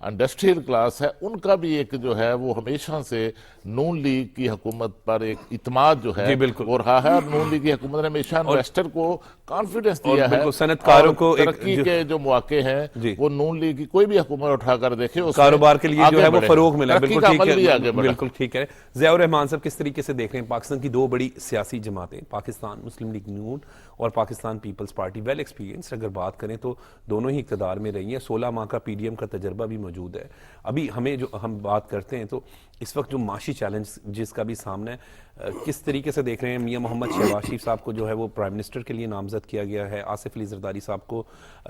Industrial class ہے، ان کا بھی ایک جو ہے وہ ہمیشہ سے نون لیگ کی حکومت پر ایک اعتماد جو ہے وہ رہا ہے، اور نون لیگ کی حکومت نے ہمیشہ انویسٹر کو کانفیڈنس دیا ہے، صنعتکاروں کو ترقی کے جو مواقع ہیں وہ نون لیگ کی کوئی بھی حکومت اٹھا کر دیکھے، کاروبار کے لیے جو ہے وہ فروغ ملا. بالکل ٹھیک ہے. ضیاء الرحمان صاحب کس طریقے سے دیکھ رہے ہیں پاکستان کی دو بڑی سیاسی جماعتیں، پاکستان مسلم لیگ نون اور پاکستان پیپلز پارٹی، ویل ایکسپیرینس اگر بات کریں تو دونوں ہی اقتدار میں رہی ہیں، 16 ماہ کا پی ڈی ایم کا تجربہ بھی موجود ہے. ابھی ہمیں جو ہم بات کرتے ہیں تو اس وقت جو معاشی چیلنج جس کا بھی سامنا ہے، کس طریقے سے دیکھ رہے ہیں؟ میاں محمد شہباز شریف صاحب کو جو ہے وہ پرائم منسٹر کے لیے نامزد کیا گیا ہے، آصف علی زرداری صاحب کو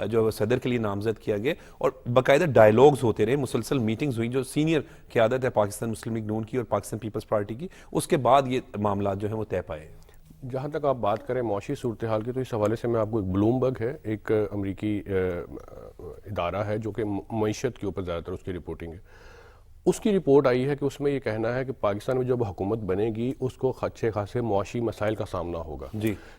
جو ہے صدر کے لیے نامزد کیا گیا، اور باقاعدہ ڈائیلاگز ہوتے رہے، مسلسل میٹنگز ہوئی جو سینئر قیادت ہے پاکستان مسلم لیگ نون کی اور پاکستان پیپلز پارٹی کی، اس کے بعد یہ معاملات جو ہیں وہ طے پائے. جہاں تک آپ بات کریں معاشی صورتحال کی، تو اس حوالے سے میں آپ کو، ایک بلومبرگ ہے، ایک امریکی ادارہ ہے جو کہ معیشت کے اوپر زیادہ تر اس کی رپورٹنگ ہے، اس کی رپورٹ آئی ہے کہ اس میں یہ کہنا ہے کہ پاکستان میں جب حکومت بنے گی اس کو اچھے خاصے معاشی مسائل کا سامنا ہوگا.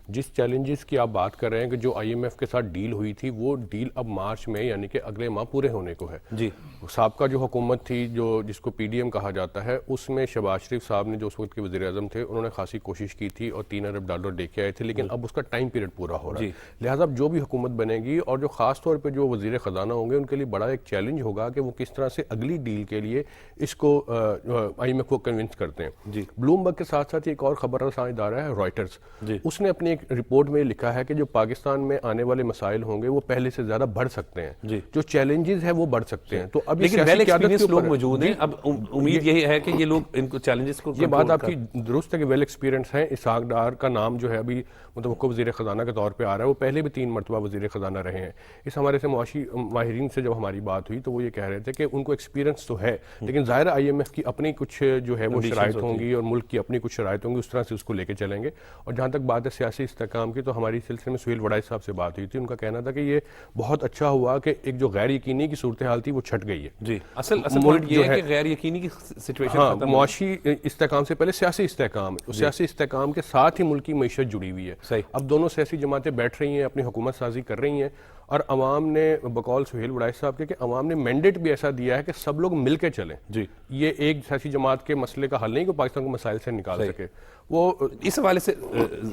جس چیلنجز کی آپ بات کر رہے ہیں کہ جو آئی ایم ایف کے ساتھ ڈیل ہوئی تھی، وہ ڈیل اب مارچ میں یعنی کہ اگلے ماہ پورے ہونے کو ہے. سابقہ جو حکومت تھی جس کو پی ڈی ایم کہا جاتا ہے، اس میں شہباز شریف صاحب نے جو اس وقت کے وزیر اعظم تھے، انہوں نے خاصی کوشش کی تھی اور $3 ارب لے کے آئے تھے، لیکن اب اس کا ٹائم پیریڈ پورا ہو رہا ہے. لہٰذا اب جو بھی حکومت بنے گی اور جو خاص طور پہ جو وزیر خزانہ ہوں گے، ان کے لیے بڑا ایک چیلنج ہوگا کہ وہ کس طرح سے اگلی ڈیل کے لیے اس کو آئی ایم ایف کو کنونس کرتے ہیں. بلومبرگ کے ساتھ ساتھ ایک اور خبر رساں ادارہ ہے رائٹرز، اس نے اپنی ایک رپورٹ میں لکھا ہے کہ جو پاکستان میں آنے والے مسائل ہوں گے وہ پہلے سے زیادہ بڑھ سکتے ہیں، جو چیلنجز ہیں وہ بڑھ سکتے ہیں. تو اب لوگ موجود ہیں، اب امید یہی ہے کہ یہ لوگ ان کو چیلنجز کو، یہ بات آپ کی درست ہے کہ ویل ایکسپیرینس ہیں. اسحاق ڈار کا نام جو ہے ابھی متوقع وزیر خزانہ کے طور پہ آ رہا ہے، وہ پہلے بھی 3 مرتبہ وزیر خزانہ رہے ہیں. اس ہمارے سے معاشی ماہرین سے جب ہماری بات ہوئی تو وہ یہ کہہ رہے تھے کہ ان کو ایکسپیرینس تو ہے، لیکن ظاہر آئی ایم ایف کی اپنی کچھ جو ہے وہ شرائط ہوں گی اور ملک کی اپنی کچھ شرائط ہوں گی، اس طرح سے اس کو لے کے چلیں گے. اور جہاں تک بات ہے سیاسی استحکام کی، تو ہماری سلسلے میں سہیل وڑائی صاحب سے بات ہوئی تھی، ان کا کہنا تھا کہ یہ بہت اچھا ہوا کہ ایک جو غیر یقینی کی صورتحال تھی وہ چھٹ گئی ہے. اصل پوائنٹ یہ ہے کہ غیر یقینی کی سچویشن معاشی استحکام سے پہلے سیاسی استحکام، سیاسی استحکام کے ساتھ ہی ملک کی معیشت جڑی ہوئی ہے. اب دونوں سیاسی جماعتیں بیٹھ رہی ہیں، اپنی حکومت سازی کر رہی ہیں، اور عوام نے بقول سہیل وڑائی صاحب کے کہ عوام نے مینڈیٹ بھی ایسا دیا ہے کہ سب لوگ مل کے چلیں. یہ ایک سیاسی جماعت کے مسئلے کا حل نہیں کہ پاکستان کو مسائل سے نکال سکے. وہ اس حوالے سے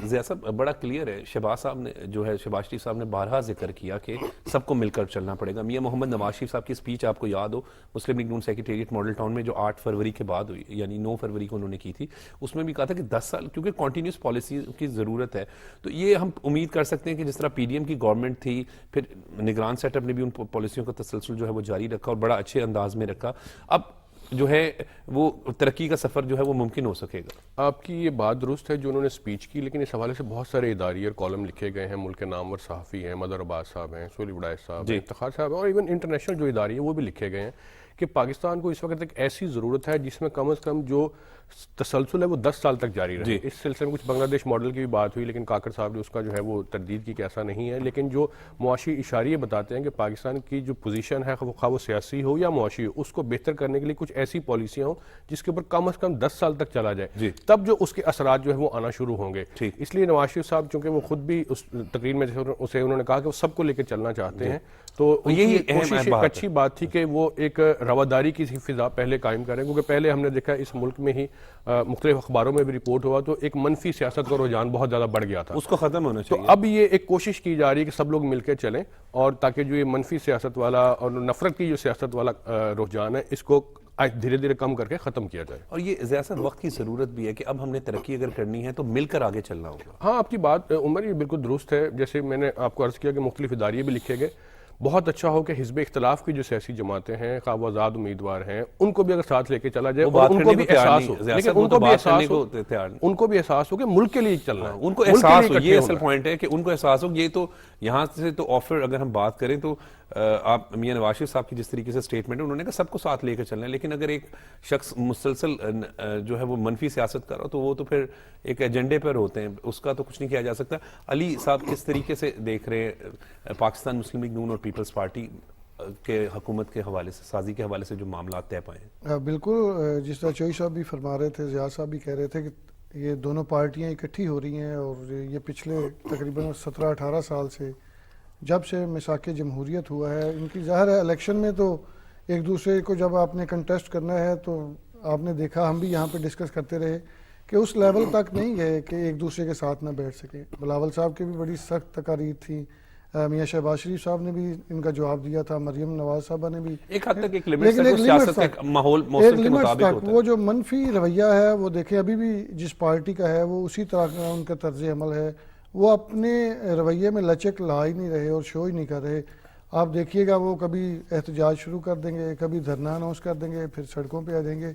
ضیاء صاحب بڑا کلیئر ہے. شہباز صاحب نے جو ہے، شہباز شریف صاحب نے بارہا ذکر کیا کہ سب کو مل کر چلنا پڑے گا. میاں محمد نواز شریف صاحب کی اسپیچ آپ کو یاد ہو مسلم لیگ نون سیکریٹریٹ ماڈل ٹاؤن میں، جو 8 فروری کے بعد ہوئی، یعنی 9 فروری کو انہوں نے کی تھی، اس میں بھی کہا تھا کہ 10 سال کیونکہ کنٹینیوس پالیسی کی ضرورت ہے. تو یہ ہم امید کر سکتے ہیں کہ جس طرح پی ڈی ایم کی گورنمنٹ تھی، پھر نگران سیٹ اپ نے بھی ان پالیسیوں کا تسلسل جو ہے وہ جاری رکھا اور بڑا اچھے انداز میں رکھا، اب جو ہے وہ ترقی کا سفر جو ہے وہ ممکن ہو سکے گا. آپ کی یہ بات درست ہے جو انہوں نے سپیچ کی، لیکن اس حوالے سے بہت سارے اداری اور کالم لکھے گئے ہیں. ملک کے نامور صحافی ہیں، مدر عباس صاحب ہیں، سہیل وڑائی صاحب، افتخار صاحب، اور ایون انٹرنیشنل جو اداری ہیں وہ بھی لکھے گئے ہیں کہ پاکستان کو اس وقت ایک ایسی ضرورت ہے جس میں کم از کم جو تسلسل ہے وہ 10 سال تک جاری رہے. اس سلسلے میں کچھ بنگلہ دیش ماڈل کی بھی بات ہوئی، لیکن کاکڑ صاحب نے اس کا جو ہے وہ تردید کی کہ ایسا نہیں ہے. لیکن جو معاشی اشاریے بتاتے ہیں کہ پاکستان کی جو پوزیشن ہے، خواہ وہ سیاسی ہو یا معاشی ہو، اس کو بہتر کرنے کے لیے کچھ ایسی پالیسیاں ہوں جس کے اوپر کم از کم 10 سال تک چلا جائے، تب جو اس کے اثرات جو ہے وہ آنا شروع ہوں گے. اس لیے نواز شریف صاحب چونکہ وہ خود بھی اس تقریر میں اسے انہوں نے کہا کہ وہ سب کو لے کے چلنا چاہتے ہیں، تو یہی کوشش ایک اچھی بات تھی کہ وہ ایک رواداری کی فضا پہلے قائم کریں. کیونکہ پہلے ہم نے دیکھا اس ملک میں ہی مختلف اخباروں میں بھی رپورٹ ہوا تو ایک منفی سیاست کا رجحان بہت زیادہ بڑھ گیا تھا، اس کو ختم ہونا چاہیے. تو اب یہ ایک کوشش کی جا رہی ہے کہ سب لوگ مل کے چلیں، اور تاکہ جو یہ منفی سیاست والا اور نفرت کی جو سیاست والا رجحان ہے اس کو دھیرے دھیرے کم کر کے ختم کیا جائے. اور یہ ضیاء صاحب وقت کی ضرورت بھی ہے کہ اب ہم نے ترقی اگر کرنی ہے تو مل کر آگے چلنا ہوگا. ہاں، آپ کی بات عمر یہ بالکل درست ہے. جیسے میں نے آپ کو عرض کیا کہ مختلف ادارے بھی لکھے گئے. بہت اچھا ہو کہ حزب اختلاف کی جو سیاسی جماعتیں ہیں، خواہ وہ آزاد امیدوار ہیں، ان کو بھی اگر ساتھ لے کے چلا جائے اور ان کو بھی احساس ہو، لیکن ان کو بھی احساس ہو کہ ملک کے لیے چلنا ہے، ان کو احساس ہو. یہ اصل پوائنٹ ہے کہ ان کو احساس ہو. یہ تو یہاں سے تو آفر اگر ہم بات کریں تو آپ میاں نواز شریف صاحب کی جس طریقے سے اسٹیٹمنٹ ہے، انہوں نے کہا سب کو ساتھ لے کر چلنا ہے، لیکن اگر ایک شخص مسلسل جو ہے وہ منفی سیاست کر رہا تو وہ تو پھر ایک ایجنڈے پر ہوتے ہیں، اس کا تو کچھ نہیں کیا جا سکتا. علی صاحب کس طریقے سے دیکھ رہے ہیں پاکستان مسلم لیگ نون اور پیپلز پارٹی کے حکومت کے حوالے سے، سازی کے حوالے سے جو معاملات طے پائے ہیں؟ بالکل جس طرح چوئی صاحب بھی فرما رہے تھے، ضیاء صاحب بھی کہہ رہے تھے کہ یہ دونوں پارٹیاں اکٹھی ہو رہی ہیں، اور یہ پچھلے تقریباً 17-18 سال سے جب سے مساق جمہوریت ہوا ہے، ان کی ظاہر ہے الیکشن میں تو ایک دوسرے کو جب آپ نے کنٹیسٹ کرنا ہے تو آپ نے دیکھا ہم بھی یہاں پہ ڈسکس کرتے رہے کہ اس لیول تک نہیں گئے کہ ایک دوسرے کے ساتھ نہ بیٹھ سکے. بلاول صاحب کی بھی بڑی سخت تقاریر تھی, میاں شہباز شریف صاحب نے بھی ان کا جواب دیا تھا, مریم نواز صاحبہ نے بھی. ایک حد تک ایک لمٹ تک سیاست کے ماحول موسم کے مطابق ہوتا ہے. وہ جو منفی رویہ ہے وہ دیکھیں ابھی بھی جس پارٹی کا ہے وہ اسی طرح کا ان کا طرز عمل ہے, وہ اپنے رویے میں لچک لا ہی نہیں رہے اور شو ہی نہیں کر رہے. آپ دیکھیے گا وہ کبھی احتجاج شروع کر دیں گے, کبھی دھرنا اناؤنس کر دیں گے, پھر سڑکوں پہ آ جائیں گے.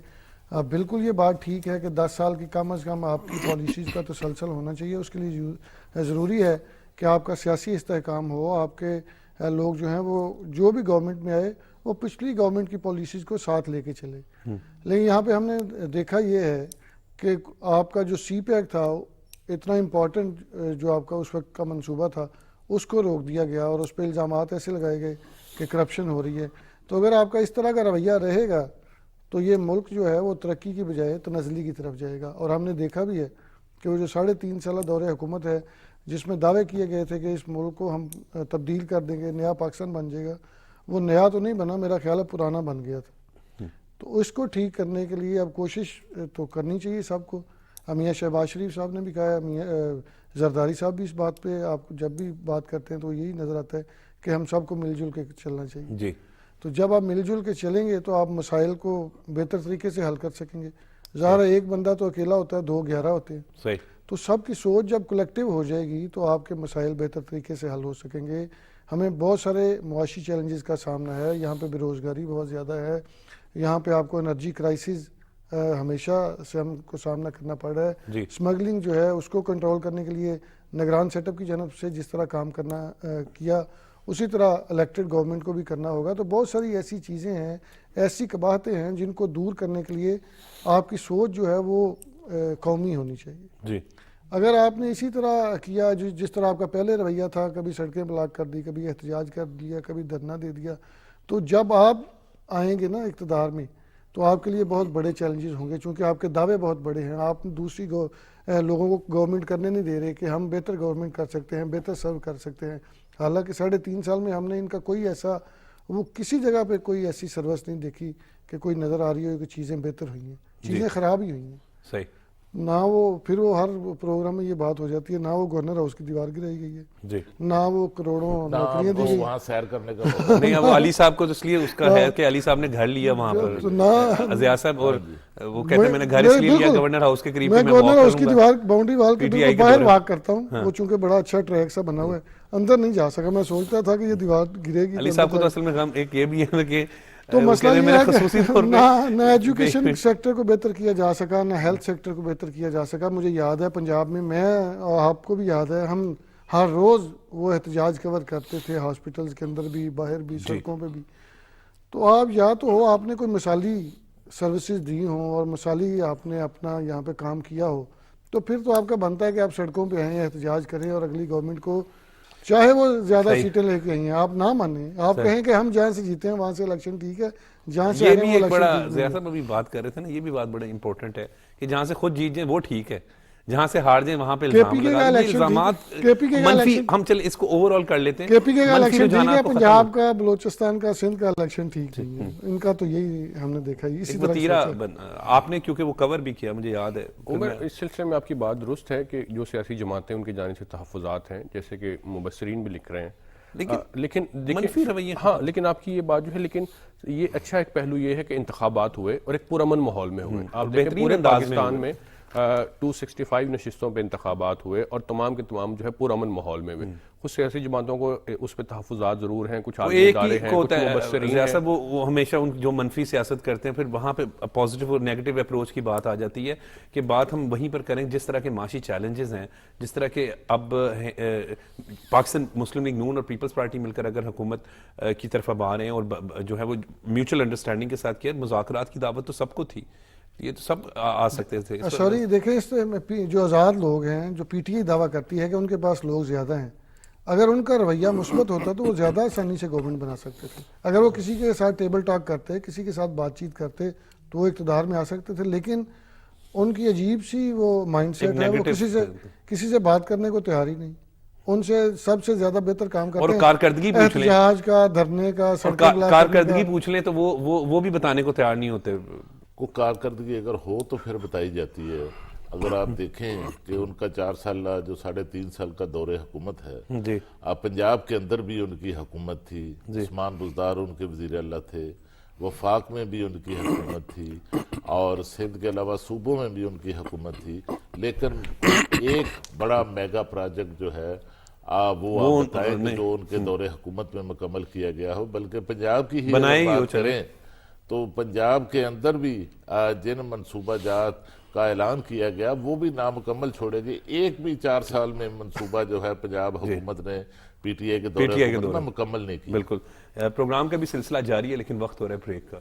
بالکل یہ بات ٹھیک ہے کہ 10 سال کی کم از کم آپ کی پالیسیز کا تسلسل ہونا چاہیے. اس کے لیے ضروری ہے کہ آپ کا سیاسی استحکام ہو, آپ کے لوگ جو ہیں وہ جو بھی گورنمنٹ میں آئے وہ پچھلی گورنمنٹ کی پالیسیز کو ساتھ لے کے چلے. لیکن یہاں پہ ہم نے دیکھا یہ ہے کہ آپ کا جو سی پیک تھا اتنا امپورٹنٹ جو آپ کا اس وقت کا منصوبہ تھا اس کو روک دیا گیا اور اس پہ الزامات ایسے لگائے گئے کہ کرپشن ہو رہی ہے. تو اگر آپ کا اس طرح کا رویہ رہے گا تو یہ ملک جو ہے وہ ترقی کی بجائے تنزلی کی طرف جائے گا. اور ہم نے دیکھا بھی ہے کہ وہ جو 3.5 سالہ دور حکومت ہے جس میں دعوے کیے گئے تھے کہ اس ملک کو ہم تبدیل کر دیں گے, نیا پاکستان بن جائے گا, وہ نیا تو نہیں بنا, میرا خیال ہے پرانا بن گیا تھا. تو اس کو ٹھیک کرنے کے لیے اب کوشش تو کرنی چاہیے سب کو. میاں شہباز شریف صاحب نے بھی کہا ہے, زرداری صاحب بھی اس بات پہ آپ جب بھی بات کرتے ہیں تو یہی نظر آتا ہے کہ ہم سب کو مل جل کے چلنا چاہیے. جی. تو جب آپ مل جل کے چلیں گے تو آپ مسائل کو بہتر طریقے سے حل کر سکیں گے. ظاہر ہے ایک بندہ تو اکیلا ہوتا ہے, 2 11 ہوتے ہیں. صحیح. تو سب کی سوچ جب کلیکٹیو ہو جائے گی تو آپ کے مسائل بہتر طریقے سے حل ہو سکیں گے. ہمیں بہت سارے معاشی چیلنجز کا سامنا ہے. یہاں پہ بے روزگاری بہت زیادہ ہے, یہاں پہ آپ کو انرجی کرائسس ہمیشہ سے ہم کو سامنا کرنا پڑ رہا ہے. اسمگلنگ جو ہے اس کو کنٹرول کرنے کے لیے نگران سیٹ اپ کی جانب سے جس طرح کام کرنا کیا اسی طرح الیکٹڈ گورنمنٹ کو بھی کرنا ہوگا. تو بہت ساری ایسی چیزیں ہیں, ایسی قباحتیں ہیں جن کو دور کرنے کے لیے آپ کی سوچ جو ہے وہ قومی ہونی چاہیے. جی. اگر آپ نے اسی طرح کیا جس طرح آپ کا پہلے رویہ تھا, کبھی سڑکیں بلاک کر دی, کبھی احتجاج کر دیا, کبھی دھرنا دے دیا, تو جب آپ آئیں گے نا اقتدار میں تو آپ کے لیے بہت بڑے چیلنجز ہوں گے چونکہ آپ کے دعوے بہت بڑے ہیں. آپ دوسری لوگوں کو گورنمنٹ کرنے نہیں دے رہے کہ ہم بہتر گورنمنٹ کر سکتے ہیں, بہتر سرو کر سکتے ہیں. حالانکہ 3.5 سال میں ہم نے ان کا کوئی ایسا وہ کسی جگہ پہ کوئی ایسی سروس نہیں دیکھی کہ کوئی نظر آ رہی ہو کہ چیزیں بہتر ہوئی ہیں. چیزیں خراب ہی ہوئی ہیں. صحیح. نہ وہ پھر وہ ہر پروگرام میں یہ بات ہو جاتی ہے, نہ وہ گورنر ہاؤس کی دیوار گرائی گئی ہے, جی, نہ وہ کروڑوں نوکریاں دی گئی. وہاں سیر کرنے کا نہیں, اب علی صاحب کو تو اس لیے اس کا ہے کہ علی صاحب نے گھر لیا وہاں پر, ازیاز صاحب, اور وہ کہتے ہیں میں نے گھر اس لیے لیا گورنر ہاؤس کے قریب, میں گورنر ہاؤس کی دیوار باؤنڈری وال کے بالکل باہر واک کرتا ہوں. وہ چونکہ بڑا اچھا ٹریک سا بنا ہوا ہے, اندر نہیں جا سکا. میں سوچتا تھا کہ یہ دیوار گرے گی. علی صاحب کو تو اصل میں غم ایک یہ بھی ہے کہ تو مسئلہ یہ ہے کہ نہ ایجوکیشن سیکٹر کو بہتر کیا جا سکا, نہ ہیلتھ سیکٹر کو بہتر کیا جا سکا. مجھے یاد ہے پنجاب میں اور آپ کو بھی یاد ہے, ہم ہر روز وہ احتجاج کور کرتے تھے, ہاسپٹلز کے اندر بھی, باہر بھی, سڑکوں پہ بھی. تو آپ یا تو ہو آپ نے کوئی مثالی سروسز دی ہوں اور مثالی آپ نے اپنا یہاں پہ کام کیا ہو, تو پھر تو آپ کا بنتا ہے کہ آپ سڑکوں پہ آئیں, احتجاج کریں اور اگلی گورنمنٹ کو چاہے وہ زیادہ سیٹیں لے کے آئی ہیں آپ نہ مانیں, آپ کہیں کہ ہم جہاں سے جیتے ہیں وہاں سے الیکشن ٹھیک ہے, جہاں سے یہ بھی ایک بڑا زیادہ صاحب ابھی بات کر رہے تھے نا, یہ بھی بات بڑا امپورٹنٹ ہے کہ جہاں سے خود جیت جائیں وہ ٹھیک ہے, جہاں سے ہار جائیں وہاں پہ الزامات منفی. ہم چلے اس کو اوور آل کر لیتے ہیں. کے پی کے کا الیکشن ٹھیک ہے, پنجاب کا, بلوچستان کا, سندھ کا الیکشن ٹھیک نہیں ہے. ان کا تو یہی ہم نے دیکھا ہے. اسی طرح آپ نے کیونکہ وہ کور بھی کیا, مجھے یاد ہے. اس سلسلے میں آپ کی بات درست ہے کہ جو سیاسی جماعتیں ان کی جانب سے تحفظات ہیں, جیسے کہ مبصرین بھی لکھ رہے ہیں, لیکن منفی رویے. ہاں, لیکن آپ کی یہ بات جو ہے, لیکن یہ اچھا ایک پہلو یہ ہے کہ انتخابات ہوئے اور ایک پرامن ماحول میں ہوئے. آپ دیکھیں پورے پاکستان میں 265 نشستوں پہ انتخابات ہوئے اور تمام کے تمام جو ہے پرامن ماحول میں ہوئے. کچھ سیاسی جماعتوں کو اس پہ تحفظات ضرور ہیں, کچھ عالمی ادارے ہیں, کچھ مبصرین ہیں. وہ ہمیشہ ان جو منفی سیاست کرتے ہیں پھر وہاں پہ پازیٹیو اور نیگیٹو اپروچ کی بات آ جاتی ہے کہ بات ہم وہیں پر کریں جس طرح کے معاشی چیلنجز ہیں, جس طرح کے اب پاکستان مسلم لیگ نون اور پیپلز پارٹی مل کر اگر حکومت کی طرف اب آ رہے ہیں اور جو ہے وہ میوچل انڈرسٹینڈنگ کے ساتھ کیا, مذاکرات کی دعوت تو سب کو تھی, یہ تو سب آ سکتے تھے. سوری دیکھیں, اس جو آزاد لوگ ہیں, جو پی ٹی آئی دعویٰ کرتی ہے کہ ان کے پاس لوگ زیادہ ہیں, اگر ان کا رویہ مثبت ہوتا تو وہ زیادہ آسانی سے گورنمنٹ بنا سکتے تھے. اگر وہ کسی کے ساتھ ٹیبل ٹاک کرتے, کسی کے ساتھ بات چیت کرتے تو وہ اقتدار میں آ سکتے تھے. لیکن ان کی عجیب سی وہ مائنڈ سیٹ ہے, وہ کسی سے بات کرنے کو تیار ہی نہیں. ان سے سب سے زیادہ بہتر کام کرتے ہیں. اور کارکردگی پوچھ لیں, احتجاج کا, دھرنے کا, سڑکیں بلاک کرنے کارکردگی کا. پوچھ لیں تو وہ بھی بتانے کو تیار نہیں ہوتے. کو کارکردگی اگر ہو تو پھر بتائی جاتی ہے. اگر آپ دیکھیں کہ ان کا 4 سال جو 3.5 سال کا دور حکومت ہے, جی پنجاب کے اندر بھی ان کی حکومت تھی, عثمان بزدار ان کے وزیر اعلیٰ تھے, وفاق میں بھی ان کی حکومت تھی, اور سندھ کے علاوہ صوبوں میں بھی ان کی حکومت تھی, لیکن ایک بڑا میگا پروجیکٹ جو ہے وہ آپ بتائیں کہ جو ان کے دور حکومت میں مکمل کیا گیا ہو. بلکہ پنجاب کی ہی اگر بات کریں تو پنجاب کے اندر بھی جن منصوبہ جات کا اعلان کیا گیا وہ بھی نامکمل چھوڑے گئے. ایک بھی 4 سال میں منصوبہ جو ہے پنجاب حکومت نے پی ٹی اے کے دور حکومت میں مکمل نہیں کیا. بالکل. پروگرام کا بھی سلسلہ جاری ہے لیکن وقت ہو رہا ہے بریک کا.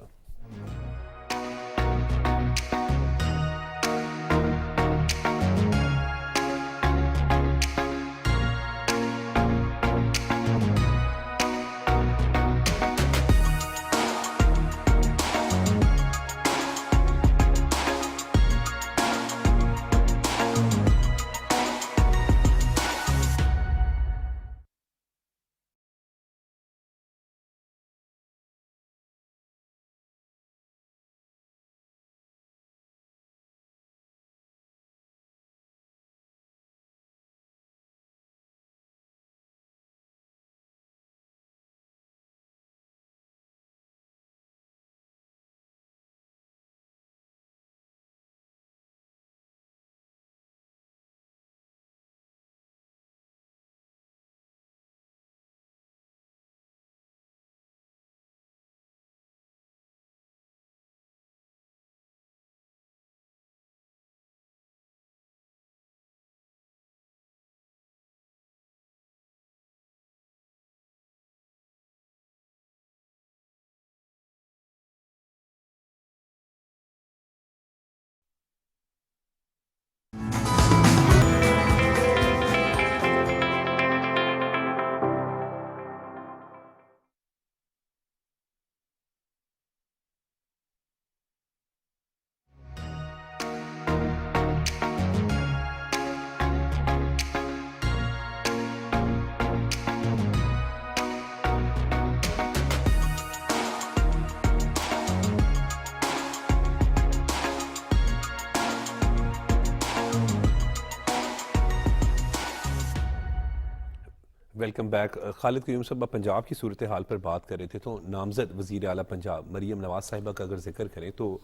Welcome back. خالد قیوم صاحب پنجاب کی صورتحال پر بات کر رہے تھے تو نامزد وزیر اعلیٰ پنجاب مریم نواز صاحبہ کا اگر ذکر کریں تو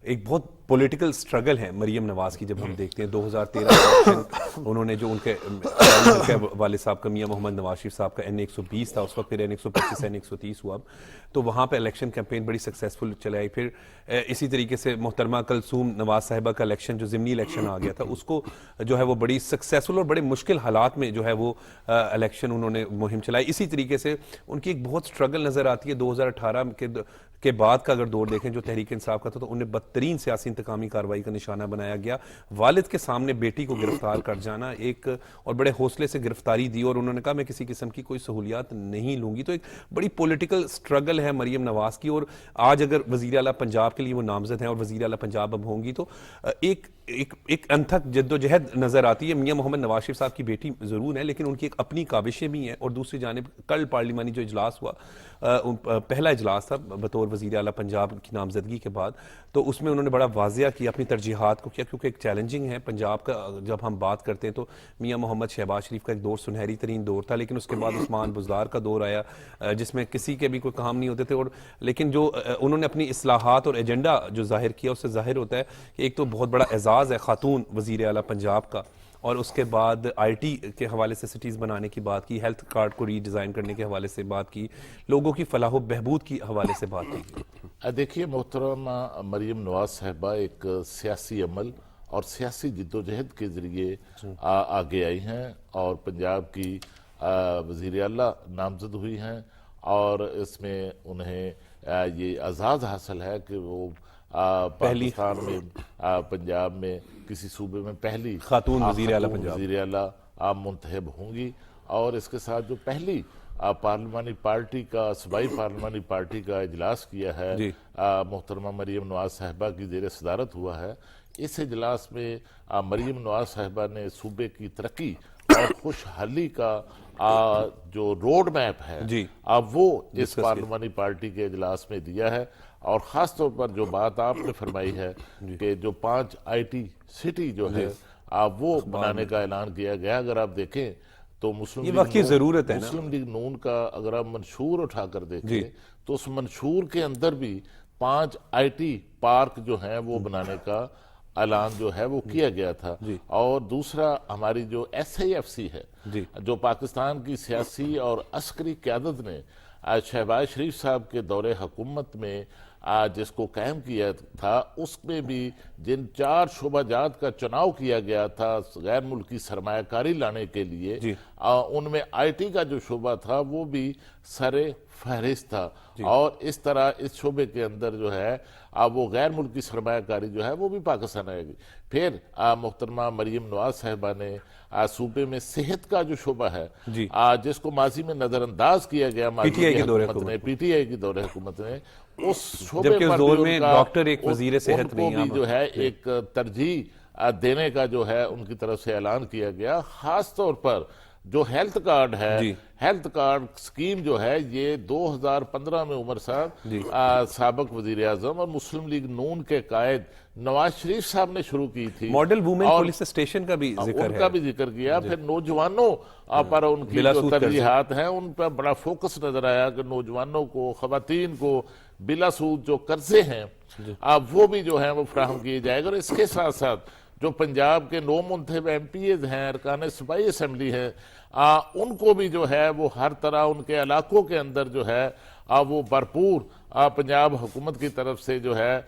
ایک بہت پولیٹیکل سٹرگل ہے مریم نواز کی. جب ہم دیکھتے ہیں 2013 انہوں نے جو ان کے والد صاحب کا میاں محمد نواز شریف صاحب کا N120 تھا, اس وقت پھر N125 N130 ہوا, تو وہاں پہ الیکشن کیمپین بڑی سکسیسفل چلائی. پھر اسی طریقے سے محترمہ کلثوم نواز صاحبہ کا الیکشن جو ضمنی الیکشن آ گیا تھا, اس کو جو ہے وہ بڑی سکسیسفل اور بڑے مشکل حالات میں جو ہے وہ الیکشن انہوں نے مہم چلائی. اسی طریقے سے ان کی ایک بہت سٹرگل نظر آتی ہے 2018 کے بعد کا اگر دور دیکھیں جو تحریک انصاف کا تھا, تو انہیں بدترین سیاسی انتقامی کارروائی کا نشانہ بنایا گیا. والد کے سامنے بیٹی کو گرفتار کر جانا ایک, اور بڑے حوصلے سے گرفتاری دی, اور انہوں نے کہا میں کسی قسم کی کوئی سہولیات نہیں لوں گی. تو ایک بڑی پولیٹیکل سٹرگل ہے مریم نواز کی, اور آج اگر وزیر اعلیٰ پنجاب کے لیے وہ نامزد ہیں اور وزیر اعلیٰ پنجاب اب ہوں گی تو ایک انتھک جد و جہد نظر آتی ہے. میاں محمد نواز شریف صاحب کی بیٹی ضرور ہے لیکن ان کی ایک اپنی کاوشیں بھی ہیں, اور دوسری جانب کل پارلیمانی جو اجلاس ہوا, پہلا اجلاس تھا بطور وزیر اعلیٰ پنجاب کی نامزدگی کے بعد, تو اس میں انہوں نے بڑا واضح کیا اپنی ترجیحات کو کیا, کیونکہ ایک چیلنجنگ ہے پنجاب کا. جب ہم بات کرتے ہیں تو میاں محمد شہباز شریف کا ایک دور سنہری ترین دور تھا, لیکن اس کے بعد عثمان بزدار کا دور آیا جس میں کسی کے بھی کوئی کام نہیں ہوتے تھے. اور لیکن جو انہوں نے اپنی اصلاحات اور ایجنڈا جو ظاہر کیا, اس سے ظاہر ہوتا ہے کہ ایک تو بہت بڑا اعزاز ہے خاتون وزیر اعلیٰ پنجاب کا, اور اس کے بعد آئی ٹی کے حوالے سے سٹیز بنانے کی بات کی, ہیلتھ کارڈ کو ری ڈیزائن کرنے کے حوالے سے بات کی, لوگوں کی فلاح و بہبود کی حوالے سے بات کی. دیکھیے محترمہ مریم نواز صاحبہ ایک سیاسی عمل اور سیاسی جدوجہد کے ذریعے آگے آئی ہیں اور پنجاب کی وزیر اعلیٰ نامزد ہوئی ہیں, اور اس میں انہیں یہ اعزاز حاصل ہے کہ وہ پاکستان میں پنجاب میں کسی صوبے میں پہلی خاتون وزیر اعلیٰ منتخب ہوں گی. اور اس کے ساتھ جو پہلی پارلیمانی پارٹی کا صوبائی پارلیمانی پارٹی کا اجلاس کیا ہے محترمہ مریم نواز صاحبہ کی زیر صدارت ہوا ہے, اس اجلاس میں مریم نواز صاحبہ نے صوبے کی ترقی اور خوشحالی کا جو روڈ میپ ہے اب وہ اس پارلیمانی پارٹی کے اجلاس میں دیا ہے. اور خاص طور پر جو بات آپ نے فرمائی ہے کہ جو 5 IT سٹی جو ہے وہ بنانے کا اعلان کیا گیا. اگر آپ دیکھیں تو مسلم لیگ نون کا اگر آپ منشور اٹھا کر دیکھیں تو اس منشور کے اندر بھی 5 IT پارک جو ہیں وہ بنانے کا اعلان جو ہے وہ کیا گیا تھا. اور دوسرا ہماری جو SIFC ہے جو پاکستان کی سیاسی اور عسکری قیادت نے شہباز شریف صاحب کے دور حکومت میں جس کو قائم کیا تھا, اس میں بھی جن 4 شعبہ جات کا چناؤ کیا گیا تھا غیر ملکی سرمایہ کاری لانے کے لیے, ان میں IT کا جو شعبہ تھا وہ بھی سر فہرست تھا. اور اس طرح اس شعبے کے اندر جو ہے وہ غیر ملکی سرمایہ کاری جو ہے وہ بھی پاکستان آئے گی. پھر محترمہ مریم نواز صاحبہ نے صوبے میں صحت کا جو شعبہ ہے جس کو ماضی میں نظر انداز کیا گیا PTI کی دور حکومت نے, اس شعبے پر ڈاکٹر ایک وزیر صحت بھی جو ہے ایک ترجیح دینے کا جو ہے ان کی طرف سے اعلان کیا گیا. خاص طور پر جو ہیلتھ کارڈ ہے, ہیلتھ کارڈ سکیم جو ہے یہ 2015 میں عمر صاحب سابق وزیر اعظم اور مسلم لیگ نون کے قائد نواز شریف صاحب نے شروع کی تھی. ماڈل وومن پولیس اسٹیشن کا بھی ذکر ہے, ان کا بھی ذکر کیا. پھر نوجوانوں پر ان کی جو ترجیحات ہیں ان پر بڑا فوکس نظر آیا کہ نوجوانوں کو, خواتین کو بلا سود جو قرضے ہیں وہ بھی جو ہیں وہ فراہم کیے جائے گا. اور اس کے ساتھ ساتھ جو پنجاب کے 9 منتخب MPAs ہیں, ارکان صوبائی اسمبلی ہیں, ان کو بھی جو ہے وہ ہر طرح ان کے علاقوں کے اندر جو ہے وہ بھرپور پنجاب حکومت کی طرف سے جو ہے